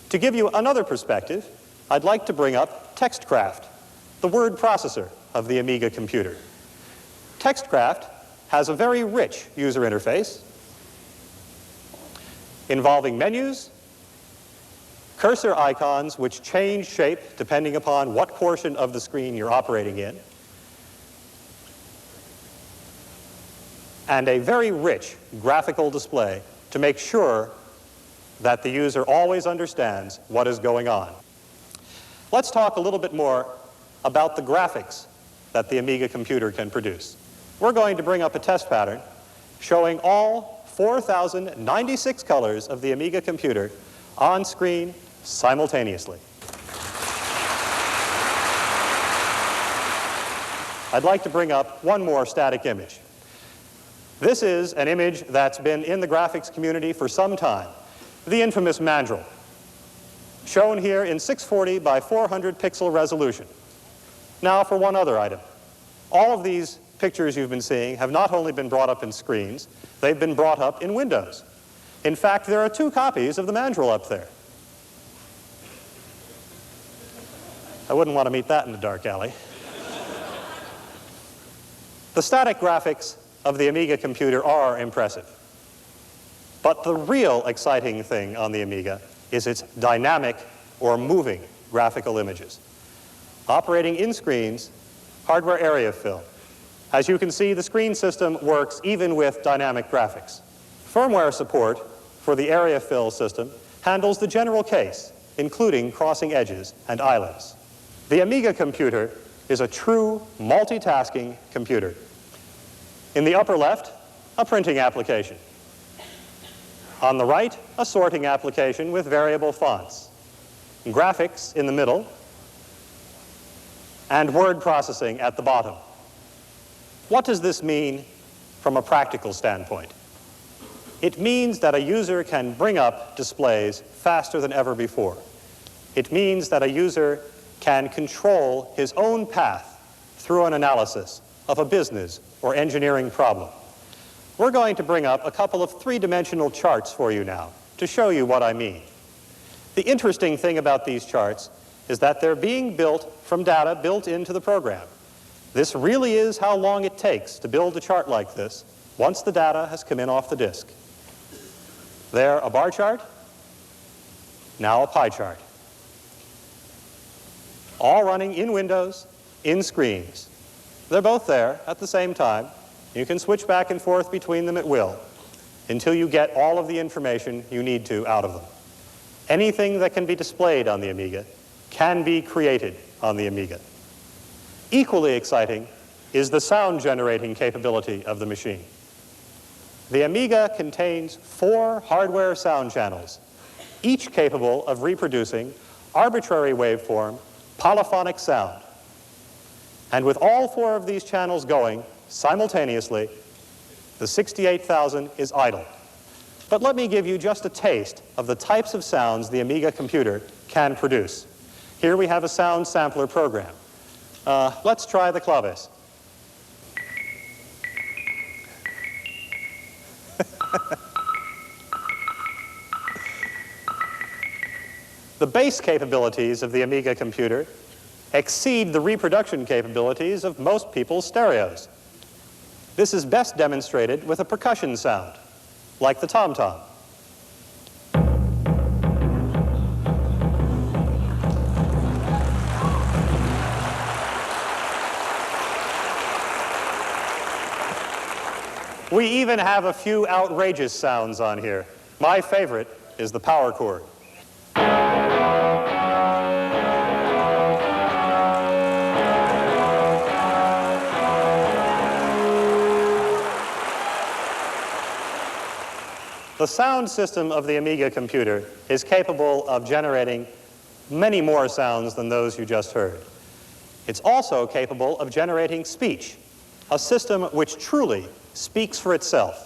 To give you another perspective, I'd like to bring up TextCraft, the word processor of the Amiga computer. TextCraft has a very rich user interface involving menus, cursor icons which change shape depending upon what portion of the screen you're operating in, and a very rich graphical display to make sure that the user always understands what is going on. Let's talk a little bit more about the graphics that the Amiga computer can produce. We're going to bring up a test pattern showing all 4,096 colors of the Amiga computer on screen simultaneously. I'd like to bring up one more static image. This is an image that's been in the graphics community for some time, the infamous mandrel, shown here in 640 by 400 pixel resolution. Now for one other item. All of these pictures you've been seeing have not only been brought up in screens, they've been brought up in windows. In fact, there are 2 copies of the mandrel up there. I wouldn't want to meet that in a dark alley. The static graphics of the Amiga computer are impressive. But the real exciting thing on the Amiga is its dynamic or moving graphical images. Operating in screens, hardware area fill. As you can see, the screen system works even with dynamic graphics. Firmware support for the area fill system handles the general case, including crossing edges and islands. The Amiga computer is a true multitasking computer. In the upper left, a printing application. On the right, a sorting application with variable fonts. Graphics in the middle, and word processing at the bottom. What does this mean from a practical standpoint? It means that a user can bring up displays faster than ever before. It means that a user can control his own path through an analysis of a business or engineering problem. We're going to bring up a couple of 3-dimensional charts for you now to show you what I mean. The interesting thing about these charts is that they're being built from data built into the program. This really is how long it takes to build a chart like this once the data has come in off the disk. There, a bar chart, now a pie chart. All running in windows, in screens. They're both there at the same time. You can switch back and forth between them at will until you get all of the information you need to out of them. Anything that can be displayed on the Amiga can be created on the Amiga. Equally exciting is the sound generating capability of the machine. The Amiga contains 4 hardware sound channels, each capable of reproducing arbitrary waveform polyphonic sound. And with all 4 of these channels going simultaneously, the 68,000 is idle. But let me give you just a taste of the types of sounds the Amiga computer can produce. Here we have a sound sampler program. Let's try the claves. The bass capabilities of the Amiga computer exceed the reproduction capabilities of most people's stereos. This is best demonstrated with a percussion sound, like the tom-tom. We even have a few outrageous sounds on here. My favorite is the power chord. The sound system of the Amiga computer is capable of generating many more sounds than those you just heard. It's also capable of generating speech, a system which truly speaks for itself.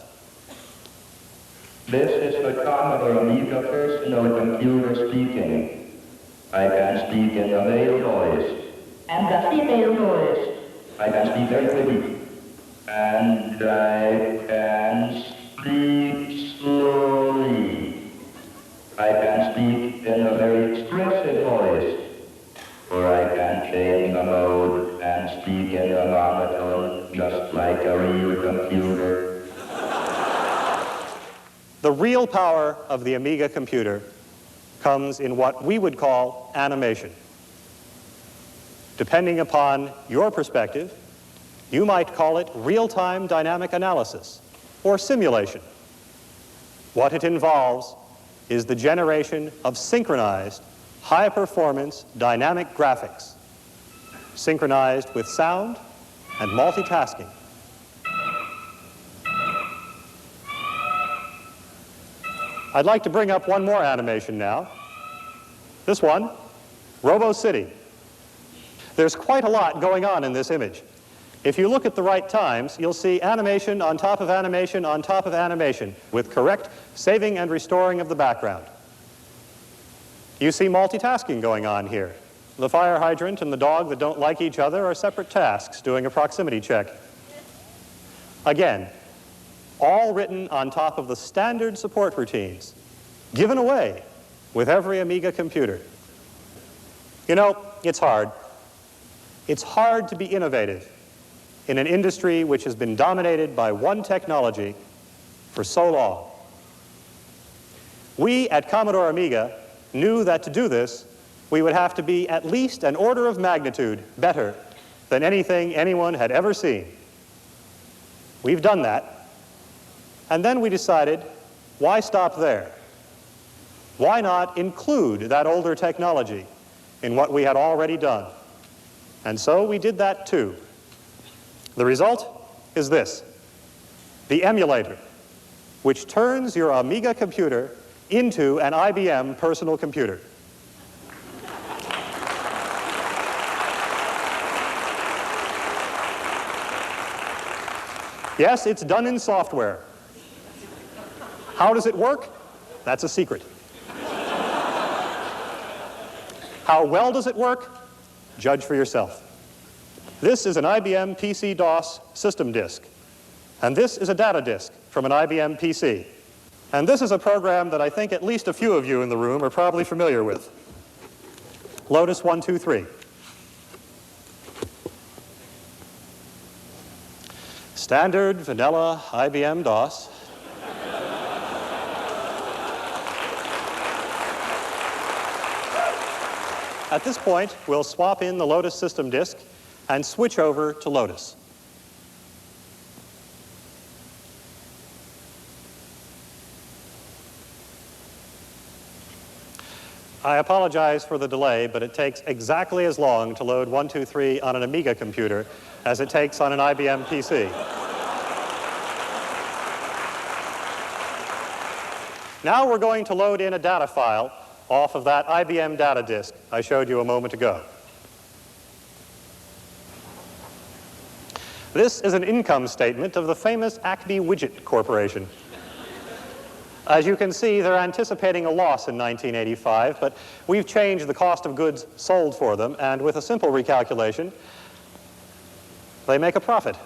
This is the Commodore Amiga personal computer speaking. I can speak in the male voice. And the female voice. I can speak very quickly. And I can speak slowly. I can speak in a very expressive voice. Or I can change the mode and speak in a monotone just like a real computer. The real power of the Amiga computer comes in what we would call animation. Depending upon your perspective, you might call it real-time dynamic analysis or simulation. What it involves is the generation of synchronized, high-performance dynamic graphics, synchronized with sound and multitasking. I'd like to bring up one more animation now. This one, Robo City. There's quite a lot going on in this image. If you look at the right times, you'll see animation on top of animation on top of animation with correct saving and restoring of the background. You see multitasking going on here. The fire hydrant and the dog that don't like each other are separate tasks doing a proximity check. Again, all written on top of the standard support routines, given away with every Amiga computer. You know, it's hard. It's hard to be innovative in an industry which has been dominated by one technology for so long. We at Commodore Amiga knew that to do this, we would have to be at least an order of magnitude better than anything anyone had ever seen. We've done that. And then we decided, why stop there? Why not include that older technology in what we had already done? And so we did that too. The result is this: the emulator, which turns your Amiga computer into an IBM personal computer. Yes, it's done in software. How does it work? That's a secret. How well does it work? Judge for yourself. This is an IBM PC-DOS system disk. And this is a data disk from an IBM PC. And this is a program that I think at least a few of you in the room are probably familiar with. Lotus 123. Standard vanilla IBM DOS. At this point, we'll swap in the Lotus system disk and switch over to Lotus. I apologize for the delay, but it takes exactly as long to load 123 on an Amiga computer as it takes on an IBM PC. Now we're going to load in a data file off of that IBM data disk I showed you a moment ago. This is an income statement of the famous Acme Widget Corporation. As you can see, they're anticipating a loss in 1985, but we've changed the cost of goods sold for them, and with a simple recalculation, they make a profit.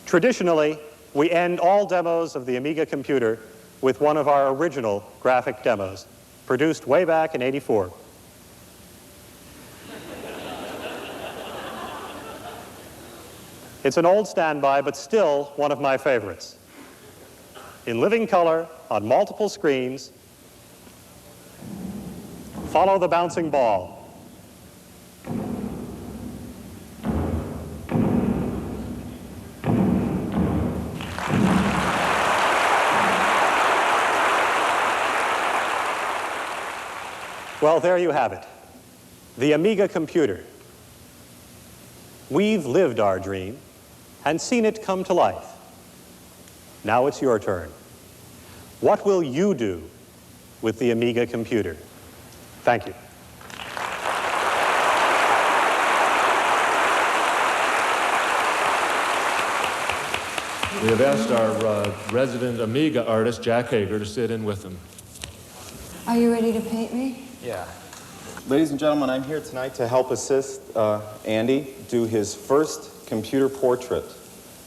Traditionally, we end all demos of the Amiga computer with one of our original graphic demos, produced way back in '84. It's an old standby, but still one of my favorites. In living color, on multiple screens, follow the bouncing ball. Well, there you have it, the Amiga computer. We've lived our dream and seen it come to life. Now it's your turn. What will you do with the Amiga computer? Thank you. We have asked our resident Amiga artist, Jack Hager, to sit in with them. Are you ready to paint me? Yeah. Ladies and gentlemen, I'm here tonight to help assist Andy do his first computer portrait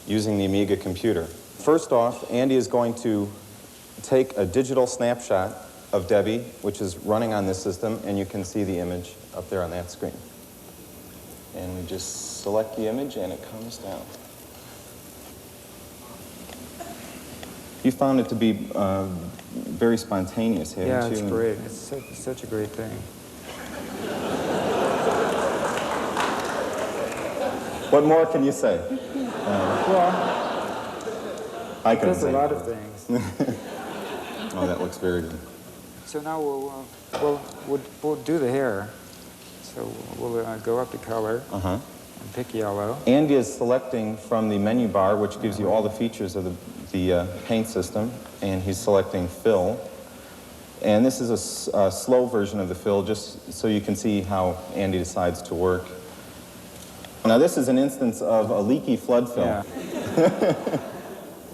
using the Amiga computer. First off, Andy is going to take a digital snapshot of Debbie, which is running on this system, and you can see the image up there on that screen. And we just select the image and it comes down. You found it to be very spontaneous, haven't you? Yeah, it's great. It's such a great thing. What more can you say? Well, I can there's say a lot of things. Oh, that looks very good. So now we'll do the hair. So we'll go up to color and pick yellow. Andy is selecting from the menu bar, which gives you all the features of the paint system, and he's selecting fill. And this is a slow version of the fill, just so you can see how Andy decides to work. Now this is an instance of a leaky flood film. Yeah.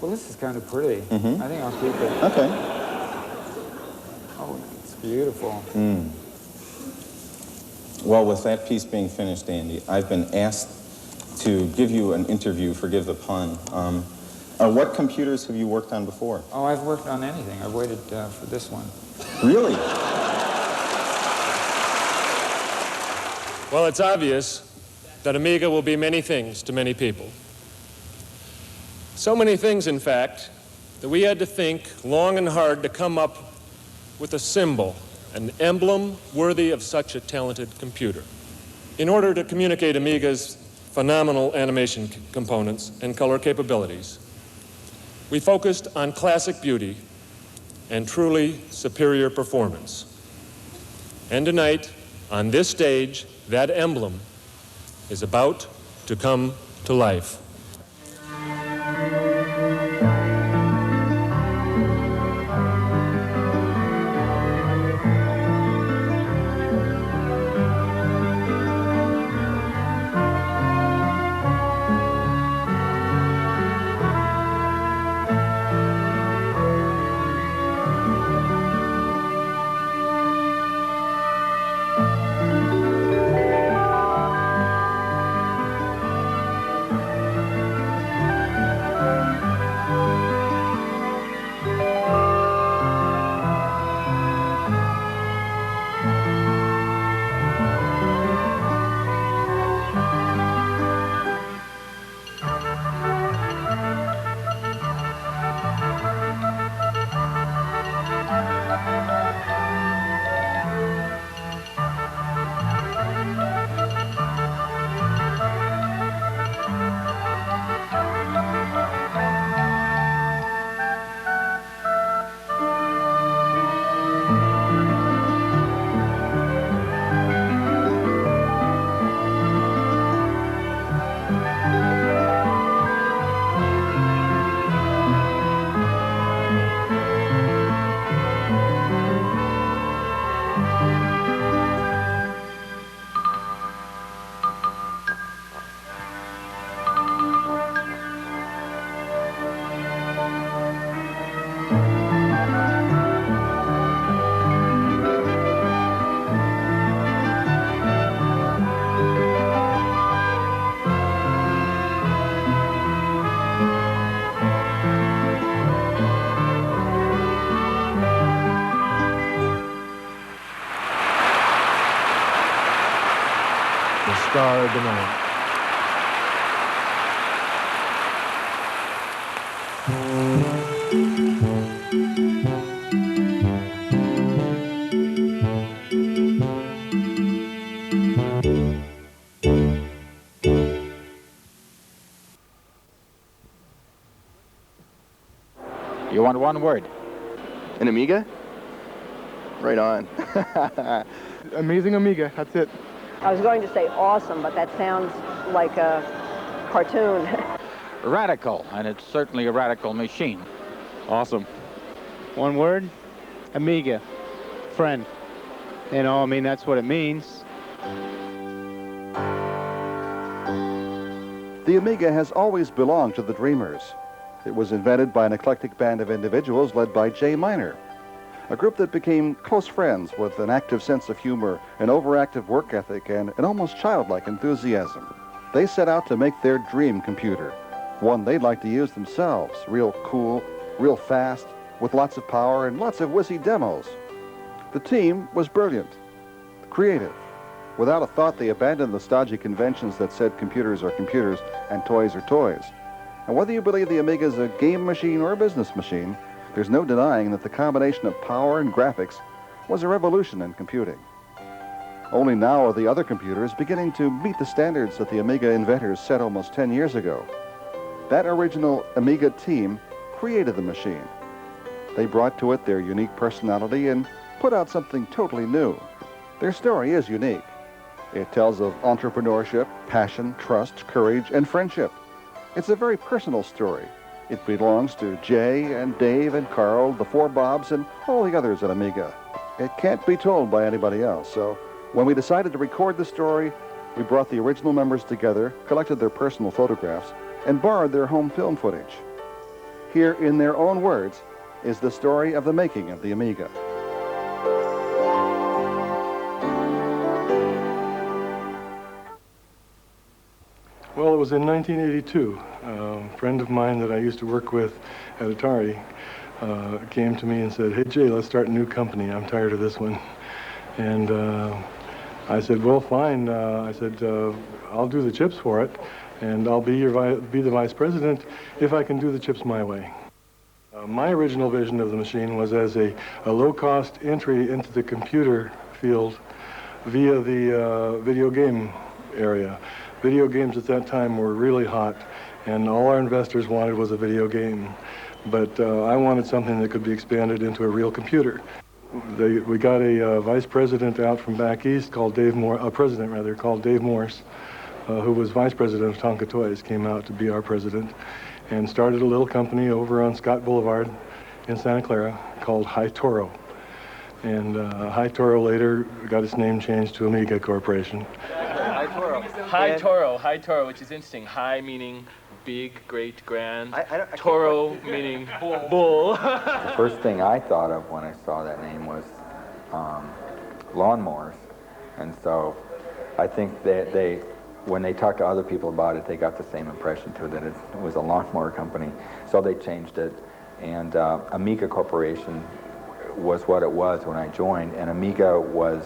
Well, this is kind of pretty. I think I'll keep it. Okay. Oh, it's beautiful. Well, with that piece being finished, Andy, I've been asked to give you an interview, forgive the pun. What computers have you worked on before? Oh, I've worked on anything. I've waited for this one. Really? Well, it's obvious that Amiga will be many things to many people. So many things, in fact, that we had to think long and hard to come up with a symbol, an emblem worthy of such a talented computer. In order to communicate Amiga's phenomenal animation components and color capabilities, we focused on classic beauty and truly superior performance. And tonight, on this stage, that emblem is about to come to life. Star of the night. You want one word? An Amiga? Right on. Amazing Amiga, that's it. I was going to say awesome, but that sounds like a cartoon. Radical, and it's certainly a radical machine. Awesome. One word? Amiga. Friend. You know, I mean, that's what it means. The Amiga has always belonged to the dreamers. It was invented by an eclectic band of individuals led by Jay Miner, a group that became close friends with an active sense of humor, an overactive work ethic, and an almost childlike enthusiasm. They set out to make their dream computer, one they'd like to use themselves, real cool, real fast, with lots of power and lots of whizzy demos. The team was brilliant, creative. Without a thought, they abandoned the stodgy conventions that said computers are computers and toys are toys. And whether you believe the Amiga is a game machine or a business machine, there's no denying that the combination of power and graphics was a revolution in computing. Only now are the other computers beginning to meet the standards that the Amiga inventors set almost 10 years ago. That original Amiga team created the machine. They brought to it their unique personality and put out something totally new. Their story is unique. It tells of entrepreneurship, passion, trust, courage, and friendship. It's a very personal story. It belongs to Jay and Dave and Carl, the four Bobs, and all the others at Amiga. It can't be told by anybody else, so when we decided to record the story, we brought the original members together, collected their personal photographs, and borrowed their home film footage. Here, in their own words, is the story of the making of the Amiga. Well, it was in 1982. A friend of mine that I used to work with at Atari came to me and said, "Hey, Jay, let's start a new company. I'm tired of this one." And I said, "Well, fine." I said, "I'll do the chips for it, and I'll be the vice president if I can do the chips my way." My original vision of the machine was as a low-cost entry into the computer field via the video game area. Video games at that time were really hot, and all our investors wanted was a video game. But I wanted something that could be expanded into a real computer. We got a vice president out from back east called Dave Morse, a president rather, called Dave Morse, who was vice president of Tonka Toys, came out to be our president, and started a little company over on Scott Boulevard in Santa Clara called High Toro. And High Toro later got its name changed to Amiga Corporation. High Toro, which is interesting. High meaning big, great, grand. Toro meaning bull. The first thing I thought of when I saw that name was lawnmowers. And so I think that when they talked to other people about it, they got the same impression too, that it was a lawnmower company. So they changed it. And Amiga Corporation was what it was when I joined. And Amiga was,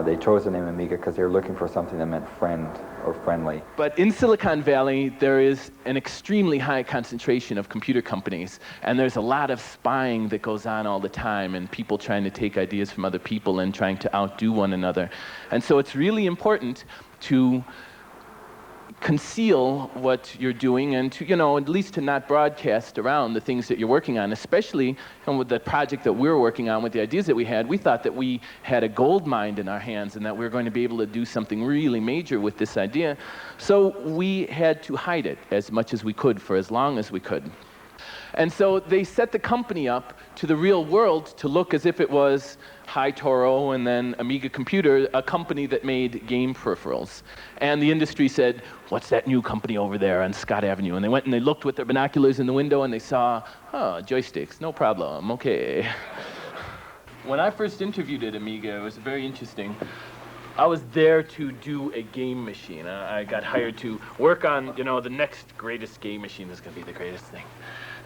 they chose the name Amiga because they were looking for something that meant friend or friendly. But in Silicon Valley, there is an extremely high concentration of computer companies, and there's a lot of spying that goes on all the time, and people trying to take ideas from other people and trying to outdo one another. And so it's really important to conceal what you're doing and to, at least to not broadcast around the things that you're working on, especially with the project that we're working on, with the ideas that we had. We thought that we had a gold mine in our hands and that we were going to be able to do something really major with this idea. So we had to hide it as much as we could for as long as we could. And so they set the company up to the real world to look as if it was High Toro and then Amiga Computer, a company that made game peripherals. And the industry said, "What's that new company over there on Scott Avenue?" And they went and they looked with their binoculars in the window and they saw, "Oh, joysticks, no problem, okay." When I first interviewed at Amiga, it was very interesting. I was there to do a game machine. I got hired to work on, the next greatest game machine is going to be the greatest thing.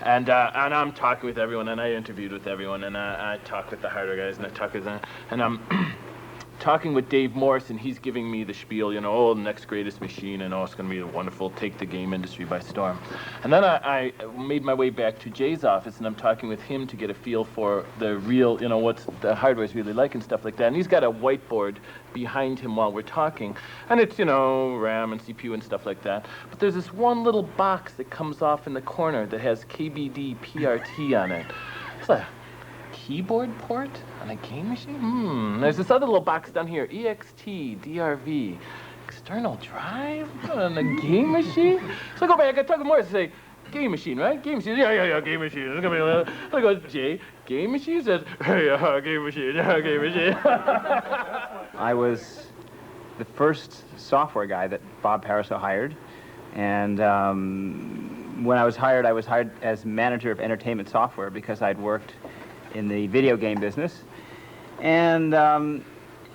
And I'm talking with everyone, and I interviewed with everyone, and I talked with the hardware guys, and I talked with them, and I'm talking with Dave Morse, and he's giving me the spiel, the next greatest machine, and it's going to be wonderful, take the game industry by storm. And then I made my way back to Jay's office, and I'm talking with him to get a feel for the real, what the hardware's really like and stuff like that. And he's got a whiteboard behind him while we're talking, and it's, RAM and CPU and stuff like that. But there's this one little box that comes off in the corner that has KBD PRT on it. It's like keyboard port on a game machine? There's this other little box down here, EXT, DRV, external drive on a game machine? So I go back, I talk to Morris and say, Game machine, right? Game machine. Yeah, game machine. It's gonna be, I go, Jay, game machine? Says, yeah, game machine, yeah, game machine. I was the first software guy that Bob Pariseau hired. And when I was hired as manager of entertainment software because I'd worked in the video game business. And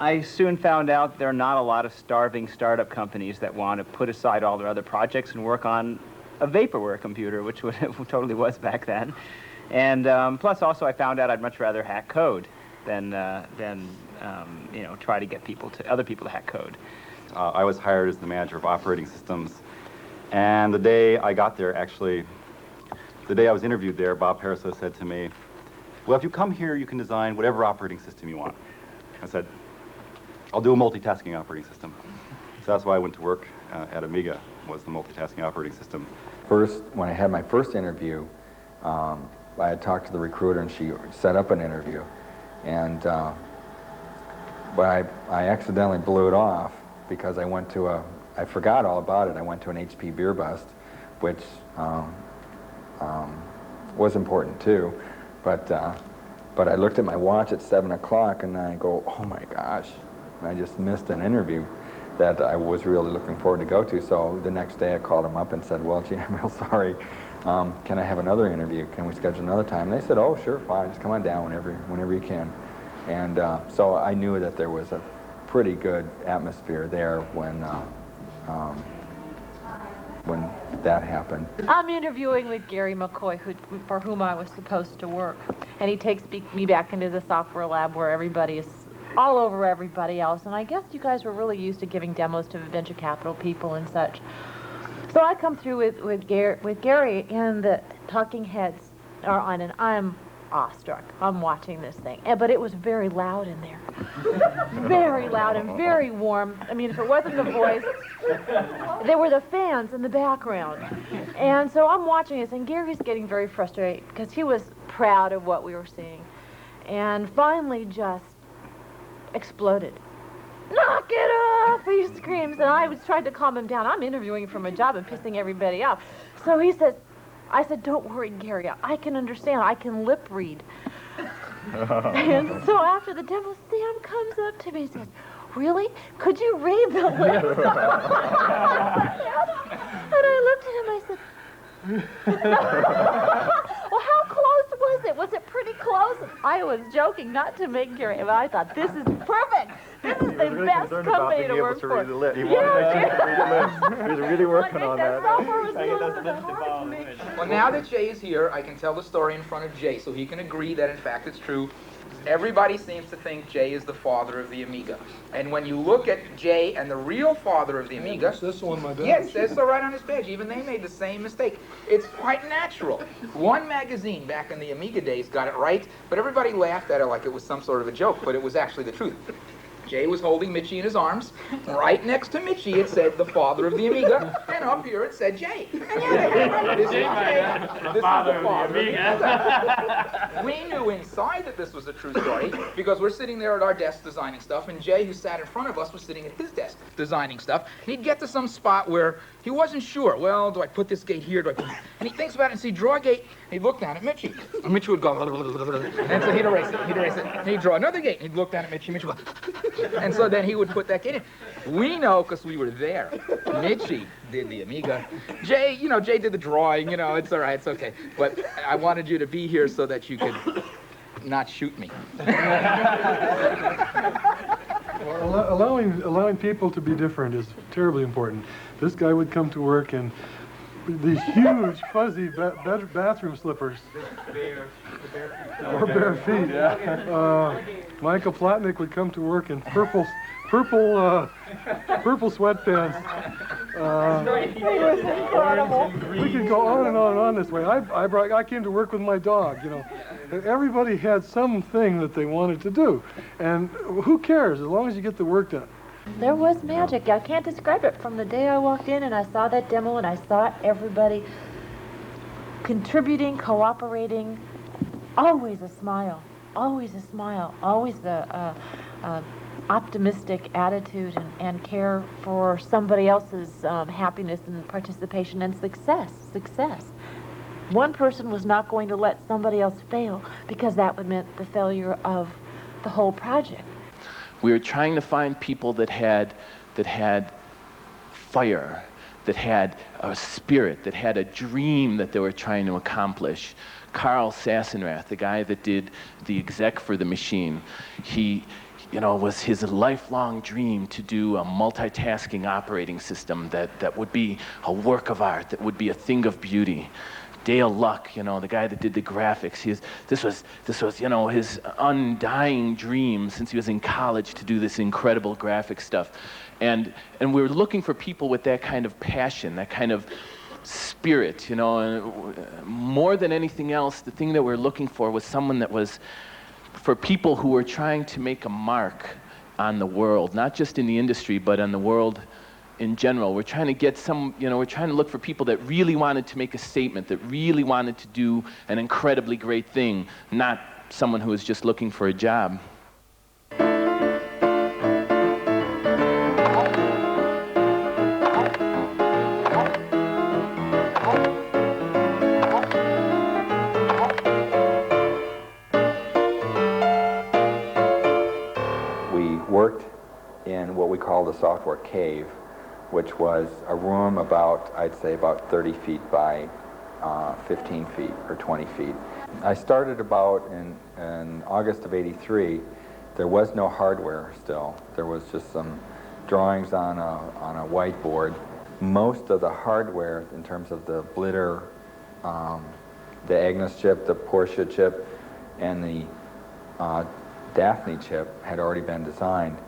I soon found out there are not a lot of starving startup companies that want to put aside all their other projects and work on a vaporware computer, which it totally was back then. And plus also I found out I'd much rather hack code than you know, try to get other people to hack code. I was hired as the manager of operating systems. And the day I got there, actually, the day I was interviewed there, Bob Pariseau said to me, well, if you come here, you can design whatever operating system you want. I said, I'll do a multitasking operating system. So that's why I went to work at Amiga, was the multitasking operating system. First, when I had my first interview, I had talked to the recruiter and she set up an interview. And, but I accidentally blew it off because I went to I forgot all about it. I went to an HP beer bust, which was important too. But I looked at my watch at 7 o'clock and I go, oh my gosh, I just missed an interview that I was really looking forward to go to. So the next day I called him up and said, well, gee, I'm real sorry. Can I have another interview? Can we schedule another time? And they said, oh, sure, fine. Just come on down whenever you can. And so I knew that there was a pretty good atmosphere there when that happened. I'm interviewing with Gary McCoy, for whom I was supposed to work. And he takes me back into the software lab where everybody is all over everybody else. And I guess you guys were really used to giving demos to venture capital people and such. So I come through with Gary, and the talking heads are on, and I'm awestruck. I'm watching this thing. But it was very loud in there. Very loud and very warm. I mean, if it wasn't the voice, there were the fans in the background. And so I'm watching this, and Gary's getting very frustrated because he was proud of what we were seeing. And finally just exploded. Knock it off, he screams, and I was trying to calm him down. I'm interviewing for my job and pissing everybody off. So he says, I said, don't worry, Gary, I can understand, I can lip read. And so after the demo, Sam comes up to me and says, really? Could you read the lips? And I looked at him, I said, well, how close was it? Was it pretty close? I was joking, not to make Gary, but I thought, this is perfect. This is the best company to work for. He was really working on that. Well, now that Jay is here, I can tell the story in front of Jay, so he can agree that, in fact, it's true. Everybody seems to think Jay is the father of the Amiga. And when you look at Jay and the real father of the Amiga... It says so on my badge. Yes, it says so right on his badge. Even they made the same mistake. It's quite natural. One magazine back in the Amiga days got it right, but everybody laughed at it like it was some sort of a joke, but it was actually the truth. Jay was holding Mitchie in his arms. Right next to Mitchie, it said the father of the Amiga, and up here it said Jay. And yeah, this is Jay. This is the father of the Amiga. We knew inside that this was a true story because we're sitting there at our desk designing stuff, and Jay, who sat in front of us, was sitting at his desk designing stuff. And he'd get to some spot where he wasn't sure. Well, do I put this gate here? Do I put... And he thinks about it and see, draw a gate. And he'd look down at Mitchie. And Mitchie would go, and so he'd erase it. And he'd draw another gate. And he'd look down at Mitchie. Mitchie would go, and so then he would put that gate in. We know because we were there. Mitchie did the Amiga. Jay, Jay did the drawing. It's all right. It's okay. But I wanted you to be here so that you could not shoot me. Well, allowing people to be different is terribly important. This guy would come to work in these huge, fuzzy bathroom slippers. Or bare feet. Yeah. Michael Plotnick would come to work in purple sweatpants. We could go on and on and on this way. I came to work with my dog, Everybody had something that they wanted to do. And who cares, as long as you get the work done. There was magic. I can't describe it. From the day I walked in and I saw that demo and I saw everybody contributing, cooperating, always a smile, always the optimistic attitude and care for somebody else's happiness and participation and success. One person was not going to let somebody else fail because that would mean the failure of the whole project. We were trying to find people that had fire, that had a spirit, that had a dream that they were trying to accomplish. Carl Sassenrath, the guy that did the exec for the machine, he, was his lifelong dream to do a multitasking operating system that would be a work of art, that would be a thing of beauty. Dale Luck, the guy that did the graphics, this was his undying dream since he was in college to do this incredible graphic stuff. And we were looking for people with that kind of passion, that kind of spirit, and more than anything else, the thing that we were looking for was someone that was for people who were trying to make a mark on the world, not just in the industry, but on the world in general. We're trying to get we're trying to look for people that really wanted to make a statement, that really wanted to do an incredibly great thing, not someone who was just looking for a job. We worked in what we call the software cave, which was a room I'd say about 30 feet by 15 feet or 20 feet. I started about in August of '83. There was no hardware still. There was just some drawings on a whiteboard. Most of the hardware in terms of the Blitter, the Agnes chip, the Porsche chip, and the Daphne chip had already been designed.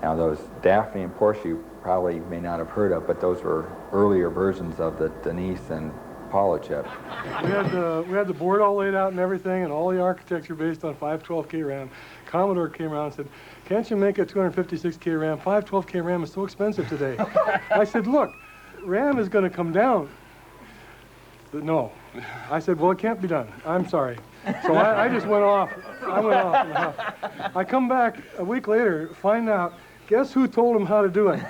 Now those Daphne and Porsche you probably may not have heard of, but those were earlier versions of the Denise and Paula chip. We had the board all laid out and everything, and all the architecture based on 512K RAM. Commodore came around and said, "Can't you make a 256K RAM? 512K RAM is so expensive today." I said, "Look, RAM is going to come down." But no. I said, "Well, it can't be done. I'm sorry." So I just went off. I went off. I come back a week later, find out, guess who told him how to do it?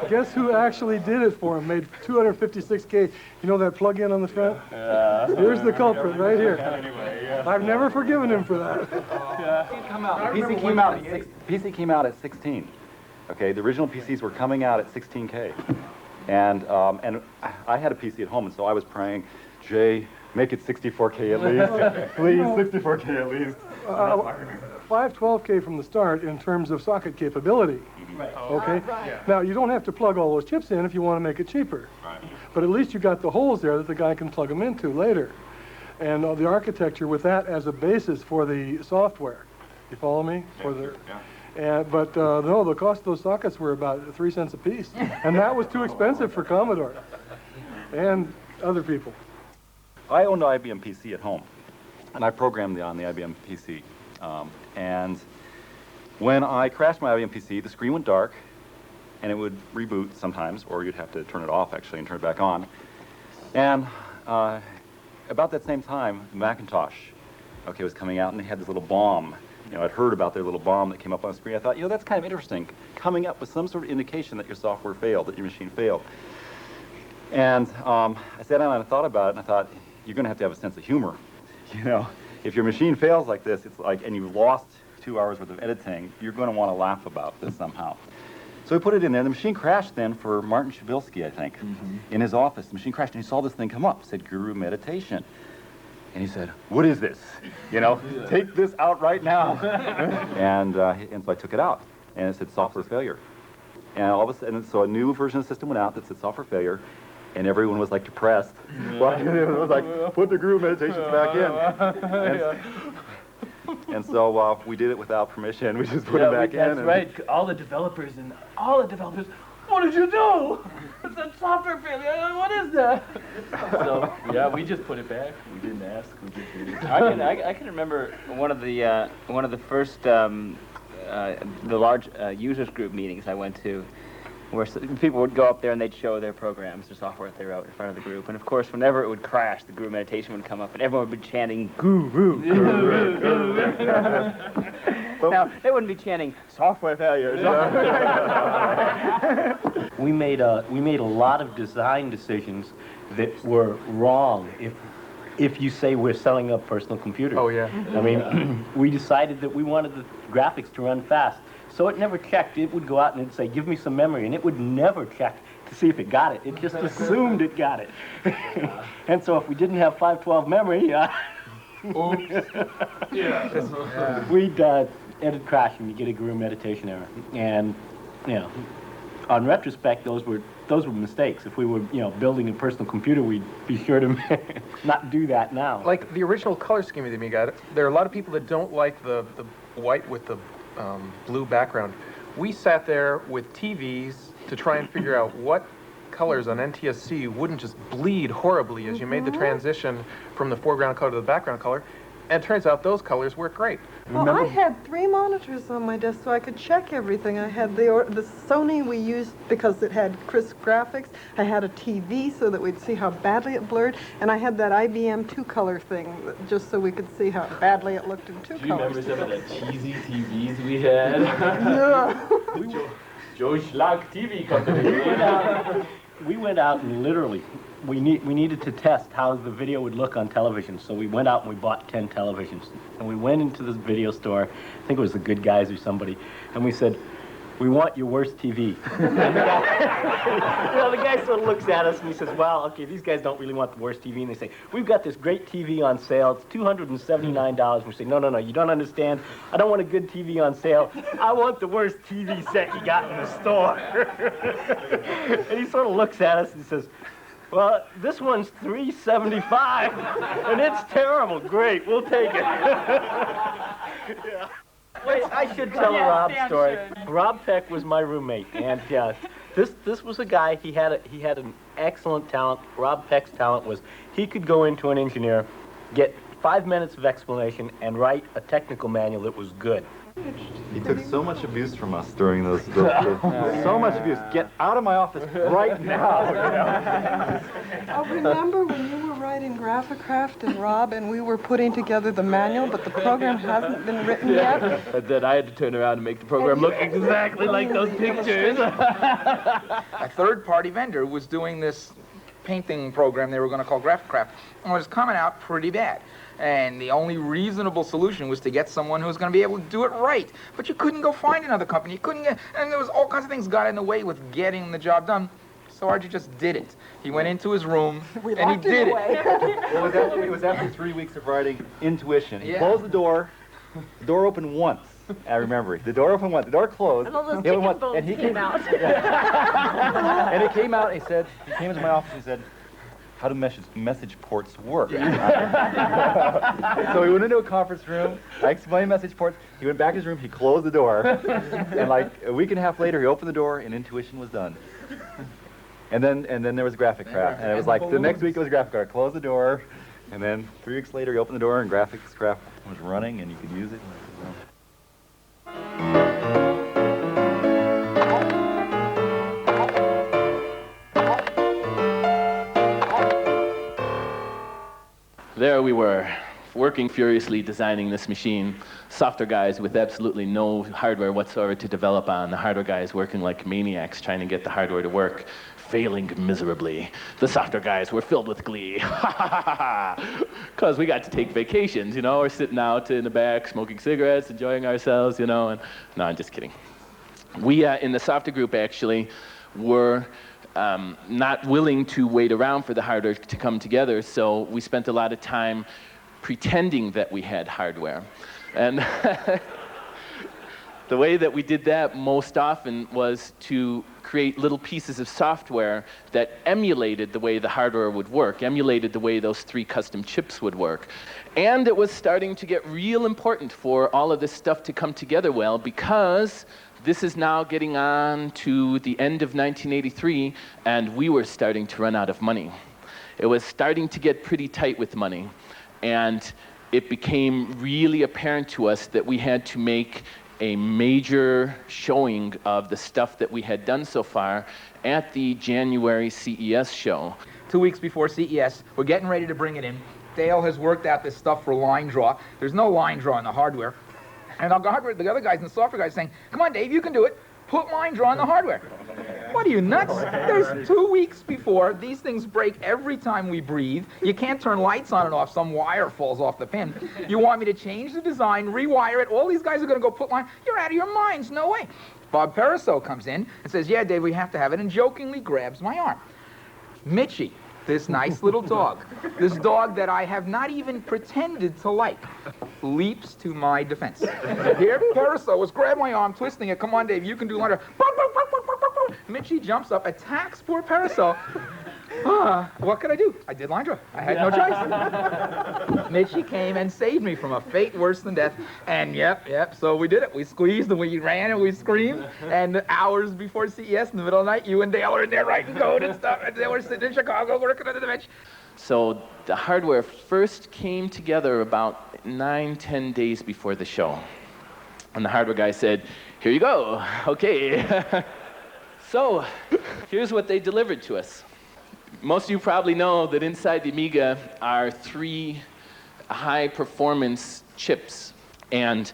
Guess who actually did it for him? Made 256K. You know that plug-in on the front? Here's the culprit right here. I've never forgiven him for that. PC came out at 16. Okay, the original PCs were coming out at 16K. And I had a PC at home, and so I was praying, Jay, make it 64K at least. Please, 64K at least. 512K from the start in terms of socket capability. Right. Okay? Now, you don't have to plug all those chips in if you want to make it cheaper. Right. But at least you got the holes there that the guy can plug them into later. And the architecture with that as a basis for the software. You follow me? But no, the cost of those sockets were about 3 cents a piece. And that was too expensive for Commodore and other people. I owned an IBM PC at home, and I programmed on the IBM PC. And when I crashed my IBM PC, the screen went dark, and it would reboot sometimes, or you'd have to turn it off, actually, and turn it back on. And about that same time, Macintosh, was coming out, and they had this little bomb. I'd heard about their little bomb that came up on the screen. I thought, that's kind of interesting, coming up with some sort of indication that your software failed, that your machine failed. And I sat down and I thought about it, and I thought, you're going to have a sense of humor. If your machine fails like this, and you've lost 2 hours worth of editing, you're going to want to laugh about this somehow. So we put it in there. The machine crashed then for Martin Shabilsky, I think, in his office. The machine crashed, and he saw this thing come up. It said Guru Meditation. And he said, "What is this? Take this out right now." and so I took it out, and it said software failure. And all of a sudden, so a new version of the system went out that said software failure, and everyone was like depressed. Well, it was like, put the Guru Meditations back in. And so we did it without permission. We just put it back in. That's right. All the developers, what did you do? It's a software failure. What is that? So we just put it back. We didn't ask. We just did it. I can remember one of the first the large users group meetings I went to, where people would go up there and they'd show their programs, their software that they wrote in front of the group. And of course, whenever it would crash, the Guru Meditation would come up, and everyone would be chanting, "Guru, Guru, Guru." Now, they wouldn't be chanting software failures. We made a lot of design decisions that were wrong if you say we're selling a personal computer. Oh, yeah. I mean, we decided that we wanted the graphics to run fast. So it never checked. It would go out and it'd say, give me some memory. And it would never check to see if it got it. It just assumed it got it. And so if we didn't have 512 memory, we'd it'd crash and you get a Guru meditation error. And, you know, on retrospect, those were mistakes. If we were, you know, building a personal computer, we'd be sure to not do that now. Like the original color scheme of the Amiga, there are a lot of people that don't like the white with the blue background. We sat there with TVs to try and figure out what colors on NTSC wouldn't just bleed horribly as you made the transition from the foreground color to the background color. And it turns out those colors work great. Well, I had 3 monitors on my desk so I could check everything. I had the Sony we used because it had crisp graphics. I had a TV so that we'd see how badly it blurred. And I had that IBM 2-color thing just so we could see how badly it looked in 2 colors. Do you remember some of the cheesy TVs we had? Yeah. Joe Schlag TV Company. We went out and literally, we needed to test how the video would look on television. So we went out and we bought 10 televisions. And we went into this video store, I think it was the Good Guys or somebody, and we said, we want your worst TV. And the guy sort of looks at us and he says, well, okay, these guys don't really want the worst TV. And they say, we've got this great TV on sale. It's $279. And we say, no, you don't understand. I don't want a good TV on sale. I want the worst TV set you got in the store. And he sort of looks at us and says, well, this one's $375, and it's terrible. Great, we'll take it. Yeah. Wait, I should tell a Rob story. Rob Peck was my roommate, and this was a guy. He had an excellent talent. Rob Peck's talent was he could go into an engineer, get 5 minutes of explanation, and write a technical manual that was good. He took so much abuse from us during those so much abuse. Get out of my office right now. You know? I remember when you were writing Graphicraft and Rob and we were putting together the manual, but the program hasn't been written yet. And then I had to turn around and make the program look exactly like those pictures. A third-party vendor was doing this painting program they were going to call Graphicraft, and it was coming out pretty bad. And the only reasonable solution was to get someone who was going to be able to do it right. But you couldn't go find another company. You couldn't get, and there was all kinds of things got in the way with getting the job done. So Archie just did it. He went into his room and he did it. Well, it was after 3 weeks of writing Intuition. He closed the door. The door opened once. I remember it. The door opened once. The door closed. And all those chicken bones came out. And it came out. He came into my office and he said, how do message ports work? So we went into a conference room. I explained message ports. He went back to his room. He closed the door. And like a week and a half later, he opened the door, and Intuition was done. And then there was Graphicraft, and it was like the next week it was Graphicraft. Closed the door, and then 3 weeks later, he opened the door, and Graphicraft was running, and you could use it. There we were, working furiously designing this machine. Software guys with absolutely no hardware whatsoever to develop on. The hardware guys working like maniacs trying to get the hardware to work, failing miserably. The software guys were filled with glee. Because we got to take vacations, you know. We're sitting out in the back, smoking cigarettes, enjoying ourselves, you know. And no, I'm just kidding. We, in the software group, actually, were not willing to wait around for the hardware to come together, so we spent a lot of time pretending that we had hardware. And the way that we did that most often was to create little pieces of software that emulated the way the hardware would work, emulated the way those 3 custom chips would work. And it was starting to get real important for all of this stuff to come together well, because this is now getting on to the end of 1983, and we were starting to run out of money. It was starting to get pretty tight with money, and it became really apparent to us that we had to make a major showing of the stuff that we had done so far at the January CES show. 2 weeks before CES, we're getting ready to bring it in. Dale has worked out this stuff for line draw. There's no line draw in the hardware. And the other guys and the software guys saying, come on, Dave, you can do it. Put line draw on the hardware. What are you, nuts? There's 2 weeks before. These things break every time we breathe. You can't turn lights on and off. Some wire falls off the pin. You want me to change the design, rewire it. All these guys are going to go put line. You're out of your minds. No way. Bob Pariseau comes in and says, yeah, Dave, we have to have it, and jokingly grabs my arm. Mitchie, this nice little dog, this dog that I have not even pretended to like, leaps to my defense. Here, Pariseau was grabbing my arm, twisting it. Come on, Dave, you can do line draw. Mitchie jumps up, attacks poor Pariseau. What could I do? I did line draw. I had no choice. Mitchie came and saved me from a fate worse than death. And yep, so we did it. We squeezed and we ran and we screamed. And hours before CES in the middle of the night, you and Dale were in there writing code and stuff. And they were sitting in Chicago working under the bench. So the hardware first came together about 9-10 days before the show. And the hardware guy said, here you go. Okay. So here's what they delivered to us. Most of you probably know that inside the Amiga are 3 high-performance chips. And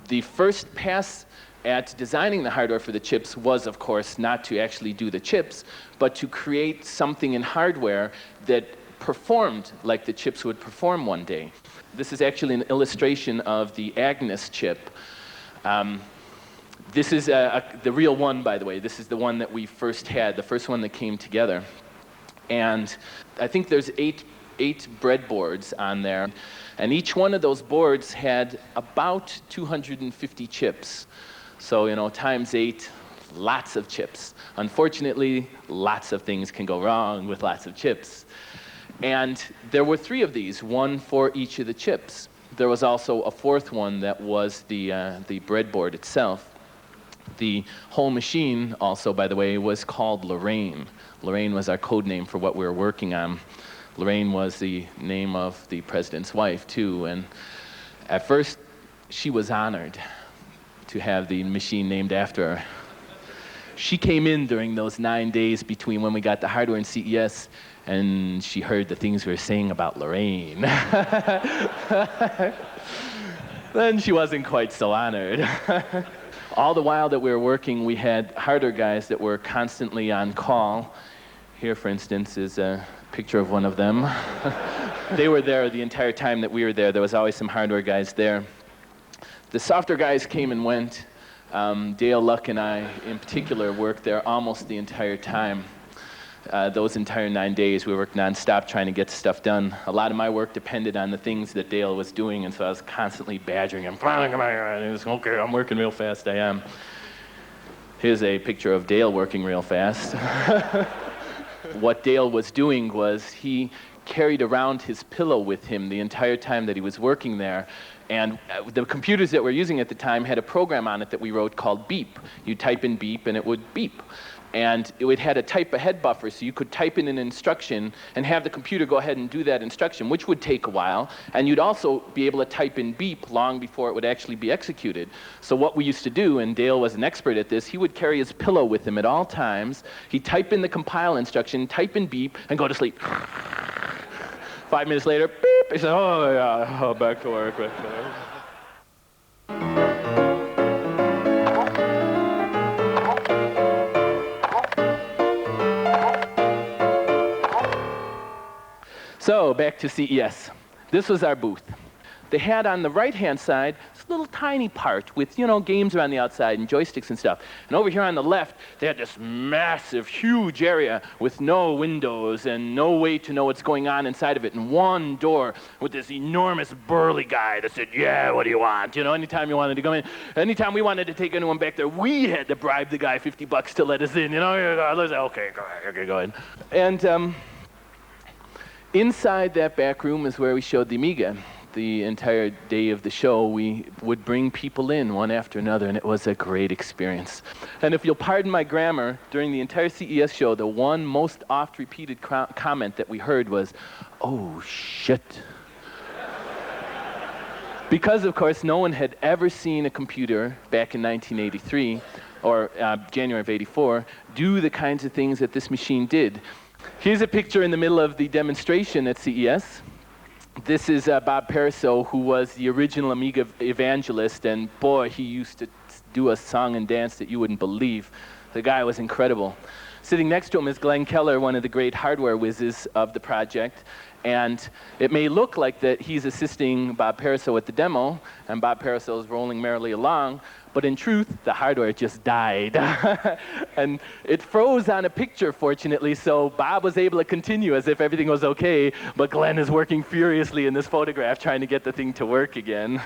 the first pass at designing the hardware for the chips was, of course, not to actually do the chips, but to create something in hardware that performed like the chips would perform one day. This is actually an illustration of the Agnes chip. This is the real one, by the way. This is the one that we first had, the first one that came together. And I think there's eight breadboards on there. And each one of those boards had about 250 chips. So, you know, times 8, lots of chips. Unfortunately, lots of things can go wrong with lots of chips. And there were 3 of these, one for each of the chips. There was also a 4th one that was the breadboard itself. The whole machine also, by the way, was called Lorraine. Lorraine was our code name for what we were working on. Lorraine was the name of the president's wife, too. And at first, she was honored to have the machine named after her. She came in during those 9 days between when we got the hardware and CES, and she heard the things we were saying about Lorraine. Then she wasn't quite so honored. All the while that we were working, we had hardware guys that were constantly on call. Here, for instance, is a picture of one of them. They were there the entire time that we were there. There was always some hardware guys there. The software guys came and went. Dale Luck and I, in particular, worked there almost the entire time. Those entire 9 days, we worked nonstop trying to get stuff done. A lot of my work depended on the things that Dale was doing, and so I was constantly badgering him. And he was, okay, I'm working real fast, I am. Here's a picture of Dale working real fast. What Dale was doing was he carried around his pillow with him the entire time that he was working there. And the computers that we're using at the time had a program on it that we wrote called Beep. You type in Beep, and it would beep. And it had a type ahead buffer, so you could type in an instruction and have the computer go ahead and do that instruction, which would take a while. And you'd also be able to type in beep long before it would actually be executed. So what we used to do, and Dale was an expert at this, he would carry his pillow with him at all times. He'd type in the compile instruction, type in beep, and go to sleep. 5 minutes later, beep, he said, oh yeah, oh, back to work, back to work. So, back to CES. This was our booth. They had on the right-hand side this little tiny part with, you know, games around the outside and joysticks and stuff. And over here on the left, they had this massive, huge area with no windows and no way to know what's going on inside of it, and one door with this enormous burly guy that said, yeah, what do you want? You know, anytime you wanted to come in, anytime we wanted to take anyone back there, we had to bribe the guy $50 to let us in, you know? Okay, go ahead. And inside that back room is where we showed the Amiga. The entire day of the show, we would bring people in one after another, and it was a great experience. And if you'll pardon my grammar, during the entire CES show, the one most oft-repeated comment that we heard was, oh, shit. Because, of course, no one had ever seen a computer back in 1983, or January of '84, do the kinds of things that this machine did. Here's a picture in the middle of the demonstration at CES. This is Bob Pariseau, who was the original Amiga evangelist, and boy, he used to do a song and dance that you wouldn't believe. The guy was incredible. Sitting next to him is Glenn Keller, one of the great hardware whizzes of the project. And it may look like that he's assisting Bob Pariseau at the demo, and Bob Pariseau is rolling merrily along, but in truth, the hardware just died. And it froze on a picture, fortunately, so Bob was able to continue as if everything was okay, but Glenn is working furiously in this photograph trying to get the thing to work again.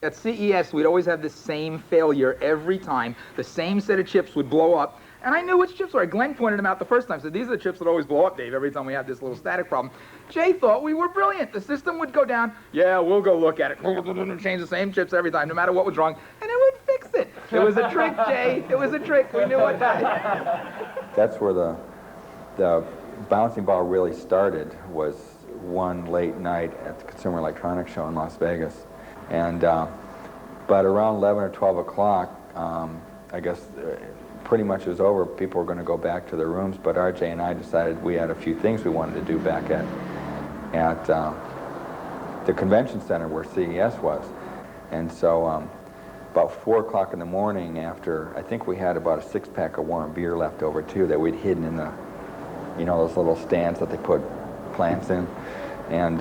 At CES, we'd always have the same failure every time. The same set of chips would blow up. And I knew which chips were. Glenn pointed them out the first time. Said, these are the chips that always blow up, Dave, every time we have this little static problem. Jay thought we were brilliant. The system would go down. Yeah, we'll go look at it. Change the same chips every time, no matter what was wrong. And it would fix it. It was a trick, Jay. It was a trick. We knew what that. That's where the bouncing ball really started, was one late night at the Consumer Electronics Show in Las Vegas. And, but around 11 or 12 o'clock, I guess pretty much it was over. People were going to go back to their rooms, but RJ and I decided we had a few things we wanted to do back at the convention center where CES was. And so about 4 o'clock in the morning, after, I think we had about a 6-pack of warm beer left over too that we'd hidden in the, you know, those little stands that they put plants in. And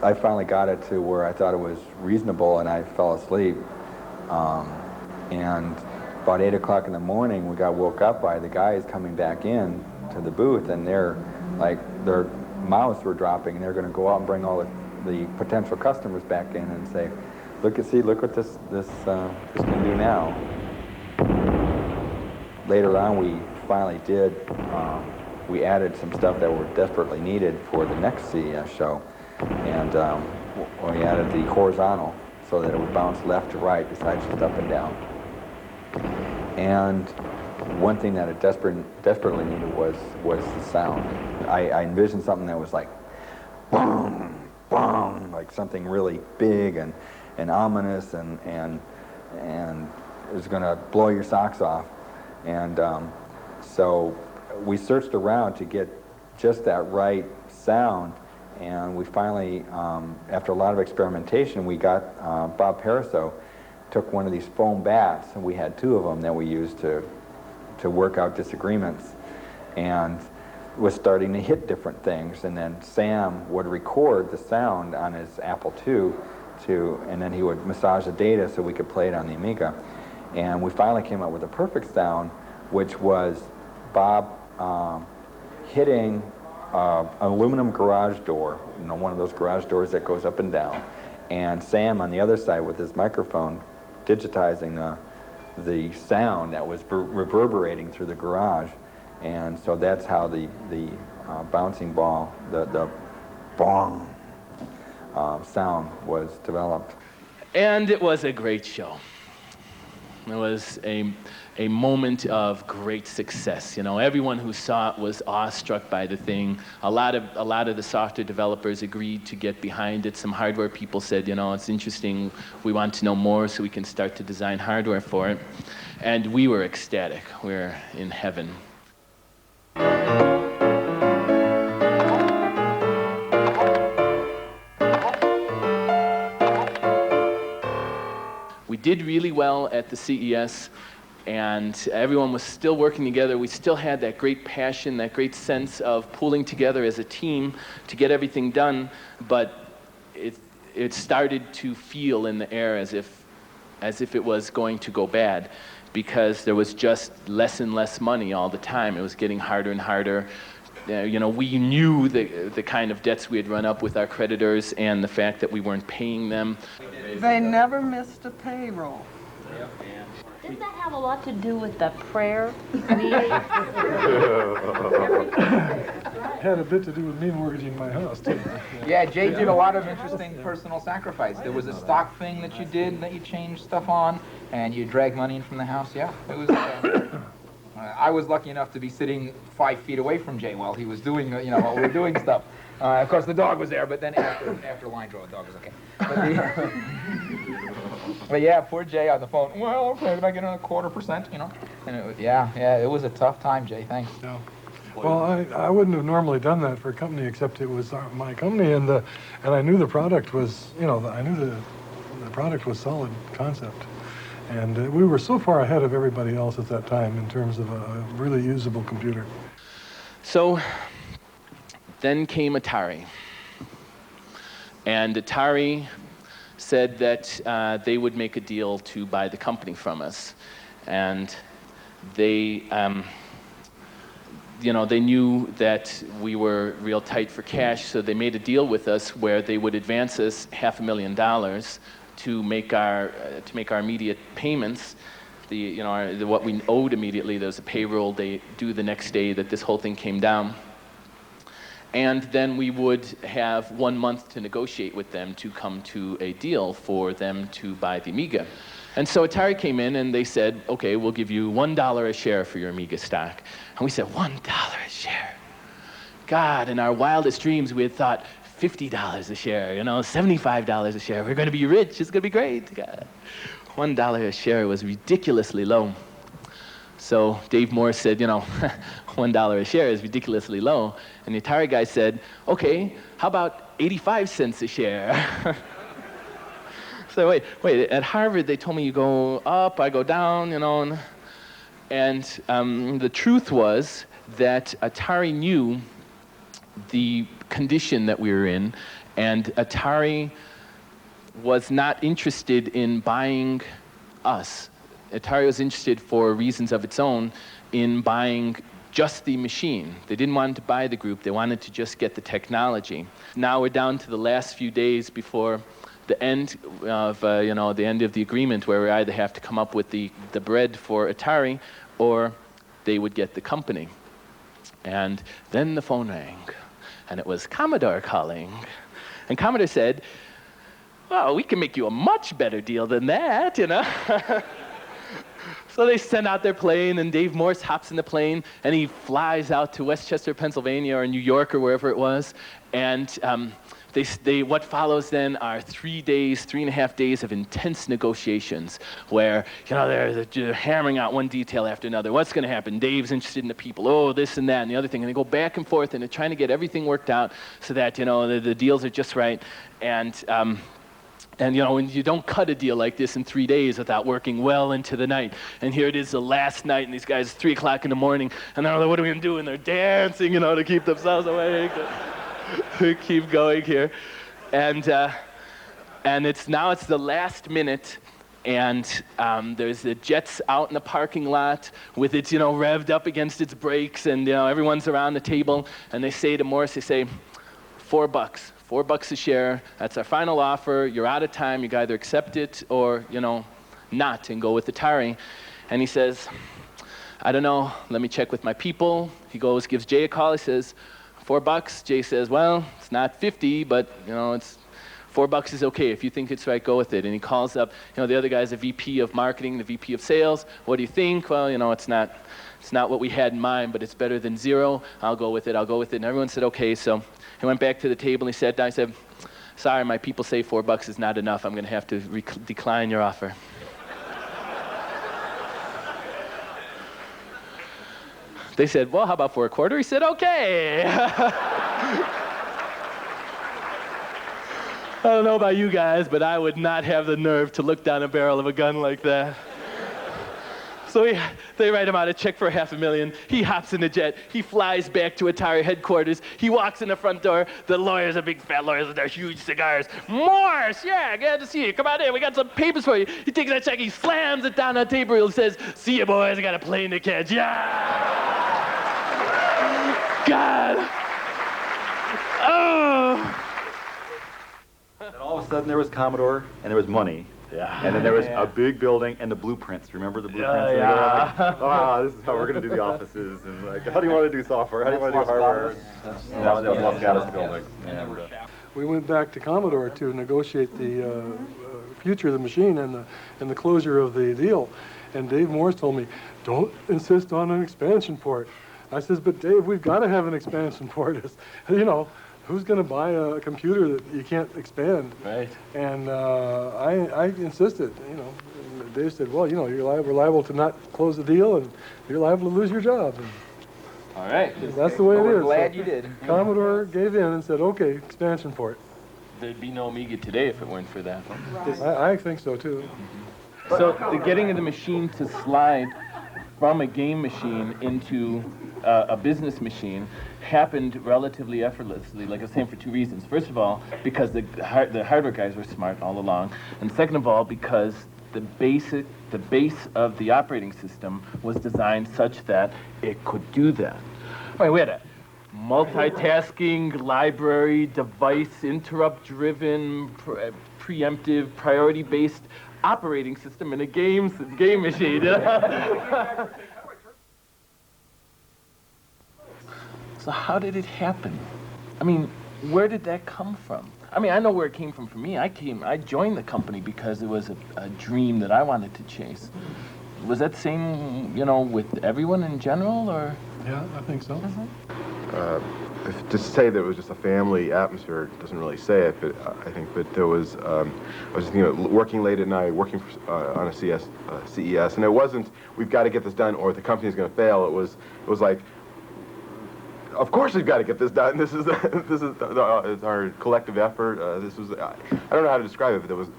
I finally got it to where I thought it was reasonable, and I fell asleep. And about 8 o'clock in the morning, we got woke up by the guys coming back in to the booth, and they're like, their mouths were dropping, and they're going to go out and bring all the potential customers back in and say, look what this can do now. Later on, we finally did. We added some stuff that were desperately needed for the next CES show, and we added the horizontal so that it would bounce left to right besides just up and down. And one thing that it desperately needed was the sound. I envisioned something that was like boom, boom, like something really big and ominous and it was going to blow your socks off. And so we searched around to get just that right sound, and we finally, after a lot of experimentation, we got Bob Pariseau took one of these foam bats, and we had 2 of them that we used to work out disagreements, and was starting to hit different things. And then Sam would record the sound on his Apple II, and then he would massage the data so we could play it on the Amiga. And we finally came up with a perfect sound, which was Bob hitting an aluminum garage door, you know, one of those garage doors that goes up and down, and Sam on the other side with his microphone digitizing the sound that was reverberating through the garage. And so that's how the bouncing ball, the bong sound was developed. And it was a great show. It was a moment of great success. You know, everyone who saw it was awestruck by the thing. A lot of the software developers agreed to get behind it. Some hardware people said, you know, it's interesting. We want to know more so we can start to design hardware for it. And we were ecstatic. We were in heaven. We did really well at the CES, and everyone was still working together. We still had that great passion, that great sense of pulling together as a team to get everything done, but it started to feel in the air as if it was going to go bad, because there was just less and less money all the time. It was getting harder and harder. You know, we knew the kind of debts we had run up with our creditors and the fact that we weren't paying them. They never missed a payroll. Didn't that have a lot to do with the prayer meeting? Had a bit to do with me mortgaging my house, too. Yeah, Jay did a lot of interesting personal sacrifice. There was a stock thing that you did that you changed stuff on, and you dragged money in from the house. Yeah, it was. I was lucky enough to be sitting 5 feet away from Jay while he was doing, you know, while we were doing stuff. Of course, the dog was there, but then after line draw, the dog was okay. But yeah, poor Jay on the phone. Well, okay, did I get another 0.25%? You know, and it was, yeah, it was a tough time, Jay. Thanks. No, Well, I wouldn't have normally done that for a company, except it was my company, and I knew the product was, I knew the product was solid concept, and we were so far ahead of everybody else at that time in terms of a really usable computer. So then came Atari, and Atari said that they would make a deal to buy the company from us, and they they knew that we were real tight for cash, so they made a deal with us where they would advance us $500,000 to make our immediate payments. What we owed immediately. There was a payroll they due the next day that this whole thing came down. And then we would have 1 month to negotiate with them to come to a deal for them to buy the Amiga. And so Atari came in and they said, okay, we'll give you $1 a share for your Amiga stock. And we said, $1 a share? God, in our wildest dreams, we had thought $50 a share, $75 a share. We're going to be rich. It's going to be great. God. $1 a share was ridiculously low. So Dave Morse said, $1 a share is ridiculously low. And the Atari guy said, okay, how about 85 cents a share? So wait, at Harvard they told me you go up, I go down, and the truth was that Atari knew the condition that we were in, and Atari was not interested in buying us. Atari was interested, for reasons of its own, in buying just the machine. They didn't want to buy the group, they wanted to just get the technology. Now we're down to the last few days before the end of the end of the agreement, where we either have to come up with the bread for Atari, or they would get the company. And then the phone rang, and it was Commodore calling. And Commodore said, well, we can make you a much better deal than that, So they send out their plane, and Dave Morse hops in the plane, and he flies out to Westchester, Pennsylvania, or New York, or wherever it was, and what follows then are 3.5 days of intense negotiations where, they're hammering out one detail after another. What's going to happen? Dave's interested in the people. Oh, this and that and the other thing. And they go back and forth, and they're trying to get everything worked out so that, the deals are just right. And when you don't cut a deal like this in 3 days without working well into the night. And here it is, the last night, and these guys, 3 o'clock in the morning, and they're like, what are we going to do? And they're dancing, to keep themselves awake. Keep going here, and it's the last minute, and there's the jets out in the parking lot with its revved up against its brakes, and everyone's around the table, and they say to Morse, they say, $4 a share. That's our final offer. You're out of time. You can either accept it or not, and go with Atari. And he says, I don't know. Let me check with my people. He goes, gives Jay a call. He says, $4. Jay says, well, it's not 50, but it's $4 is okay. If you think it's right, go with it. And he calls up, the other guy's a VP of marketing, the VP of sales. What do you think? Well, it's not what we had in mind, but it's better than zero. I'll go with it. And everyone said, okay. So he went back to the table and he sat down. He said, sorry, my people say $4 is not enough. I'm going to have to decline your offer. They said, well, how about for a quarter? He said, okay. I don't know about you guys, but I would not have the nerve to look down a barrel of a gun like that. So they write him out a check for $500,000. He hops in the jet. He flies back to Atari headquarters. He walks in the front door. The lawyers are big fat lawyers with their huge cigars. Morse, yeah, glad to see you. Come on in. We got some papers for you. He takes that check. He slams it down on the table. He says, see you, boys. I got a plane to catch. Yeah. God. Oh. And all of a sudden there was Commodore and there was money. Yeah. And then there was a big building and the blueprints. Remember the blueprints? Yeah. This is how we're going to do the offices. And how do you want to do software? How do you want to do hardware? That was Los Gatos building. We went back to Commodore to negotiate the future of the machine and the closure of the deal. And Dave Morse told me, don't insist on an expansion port. I says, but Dave, we've got to have an expansion port. Who's going to buy a computer that you can't expand? Right. And I insisted, Dave said, well, we're liable to not close the deal, and you're liable to lose your job. And All right. That's the way it We're is. glad So you did. Commodore gave in and said, okay, expansion port. There'd be no Amiga today if it weren't for that. I think so too. So the getting of the machine to slide from a game machine into a business machine happened relatively effortlessly, like I was saying, for two reasons. First of all, because the hardware guys were smart all along, and second of all, because the base of the operating system was designed such that it could do that. All right, we had a multitasking, library, device, interrupt-driven, preemptive, priority-based operating system in a game machine. So how did it happen? I mean, where did that come from? I mean, I know where it came from for me. I joined the company because it was a dream that I wanted to chase. Was that same, with everyone in general, or? Yeah, I think so. To say that it was just a family atmosphere doesn't really say it, but I think that there was, I was working late at night, working on a CES, and it wasn't, we've got to get this done or the company's going to fail. It was like, of course we've got to get this done. This is our collective effort. This was, I don't know how to describe it, but there was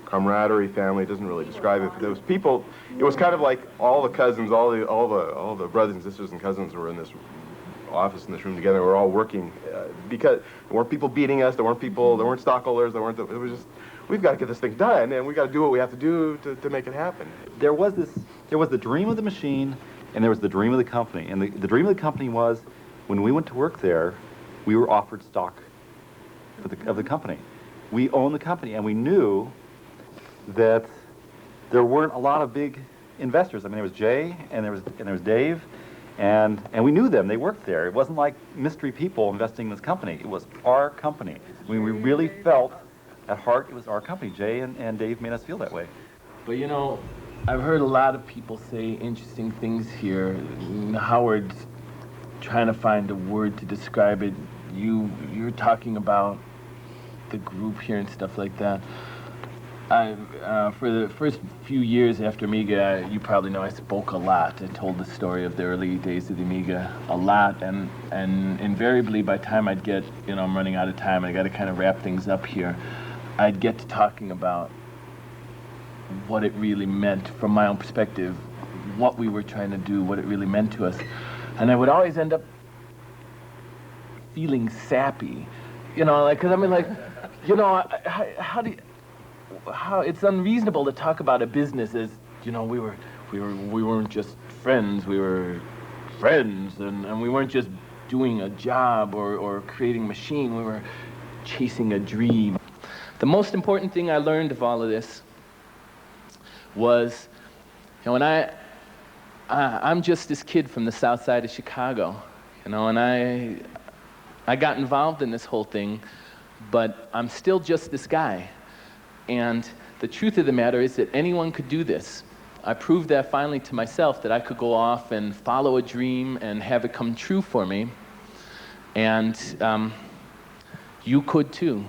camaraderie, family. It doesn't really describe it, but there was people. It was kind of like all the cousins, all the brothers and sisters and cousins were in this office in this room together. We're all working because there weren't people beating us. There weren't stockholders. It was just, we've got to get this thing done, and we've got to do what we have to do to make it happen. There was the dream of the machine, and there was the dream of the company. And the dream of the company was, when we went to work there, we were offered stock of the company. We owned the company, and we knew that there weren't a lot of big investors. I mean, there was Jay, and there was Dave, and we knew them. They worked there. It wasn't like mystery people investing in this company. It was our company. I mean, we really felt, at heart, it was our company. Jay and Dave made us feel that way. But I've heard a lot of people say interesting things here. Howard's trying to find a word to describe it. You're talking about the group here and stuff like that. For the first few years after Amiga, you probably know I spoke a lot. I told the story of the early days of the Amiga a lot, and invariably by the time I'd get, I'm running out of time, I got to kind of wrap things up here, I'd get to talking about what it really meant from my own perspective, what we were trying to do, what it really meant to us. And I would always end up feeling sappy, because how it's unreasonable to talk about a business as, we weren't just friends, we were friends, and we weren't just doing a job or creating a machine, we were chasing a dream. The most important thing I learned of all of this was, when I'm just this kid from the south side of Chicago, and I got involved in this whole thing, but I'm still just this guy. And the truth of the matter is that anyone could do this. I proved that finally to myself, that I could go off and follow a dream and have it come true for me. And you could too.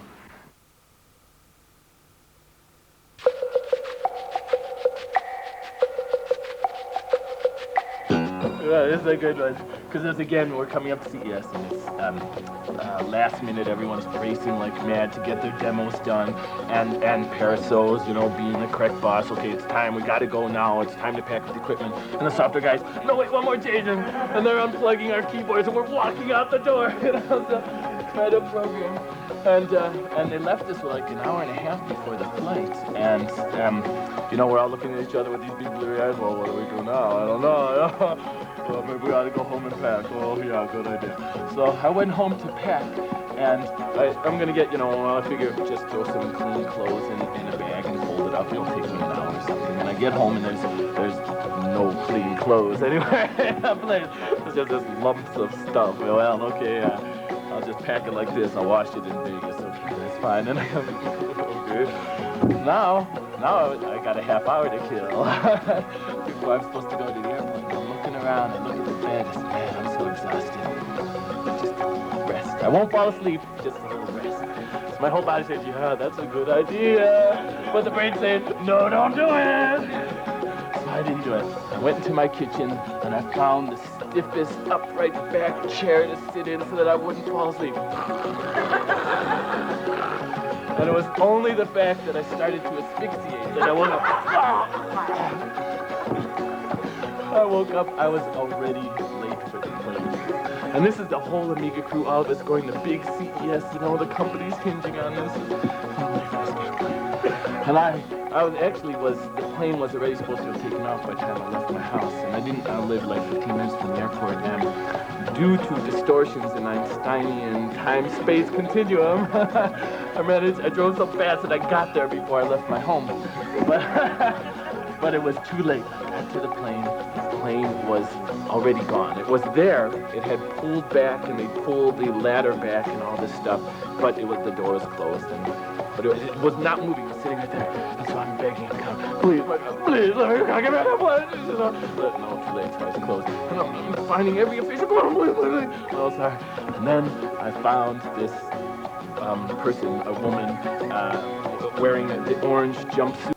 Yeah, this is a good one. Because again, we're coming up to CES, and it's last minute, everyone's racing like mad to get their demos done, and Paraso's, being the correct boss. Okay, it's time, we gotta go now, it's time to pack up the equipment. And the software guys, no wait, one more change, and they're unplugging our keyboards, and we're walking out the door, to try to program. And they left us like an hour and a half before the flight, and we're all looking at each other with these big blurry eyes. Well, what do we do now? I don't know. Well, maybe we ought to go home and pack. Oh, yeah, good idea. So I went home to pack, and I'm going to get, I figure just throw some clean clothes in a bag and fold it up. It'll take me an hour or something. And I get home, and there's no clean clothes anywhere in the place. There's just this lumps of stuff. Well, okay, I'll just pack it like this. I'll wash it in Vegas. Okay, that's fine. And okay. Now I got a half hour to kill before I'm supposed to go to the airplane. I'm looking around and look at the bed. I say, man, I'm so exhausted. Just a little rest. I won't fall asleep, just a little rest. So my whole body says, yeah, that's a good idea. But the brain says, no, don't do it. So I didn't do it. I went into my kitchen and I found the stiffest upright back chair to sit in so that I wouldn't fall asleep. And it was only the fact that I started to asphyxiate that I woke up. I woke up, I was already late for the plane. And this is the whole Amiga crew, all of us going to big CES, you know, the company's hinging on this. And the plane was already supposed to have taken off by the time I left my house. And I lived like 15 minutes from the airport. And due to distortions in Einsteinian time-space continuum, I drove so fast that I got there before I left my home. But it was too late. I got to the plane. The plane was already gone. It was there. It had pulled back, and they pulled the ladder back and all this stuff. But the door was closed, but it was not moving. It was sitting right there. And so I'm begging, please, please, let me get back up. But no, too late. So it's closed. And I'm finding every official. Oh, sorry. And then I found this person, a woman, wearing the orange jumpsuit.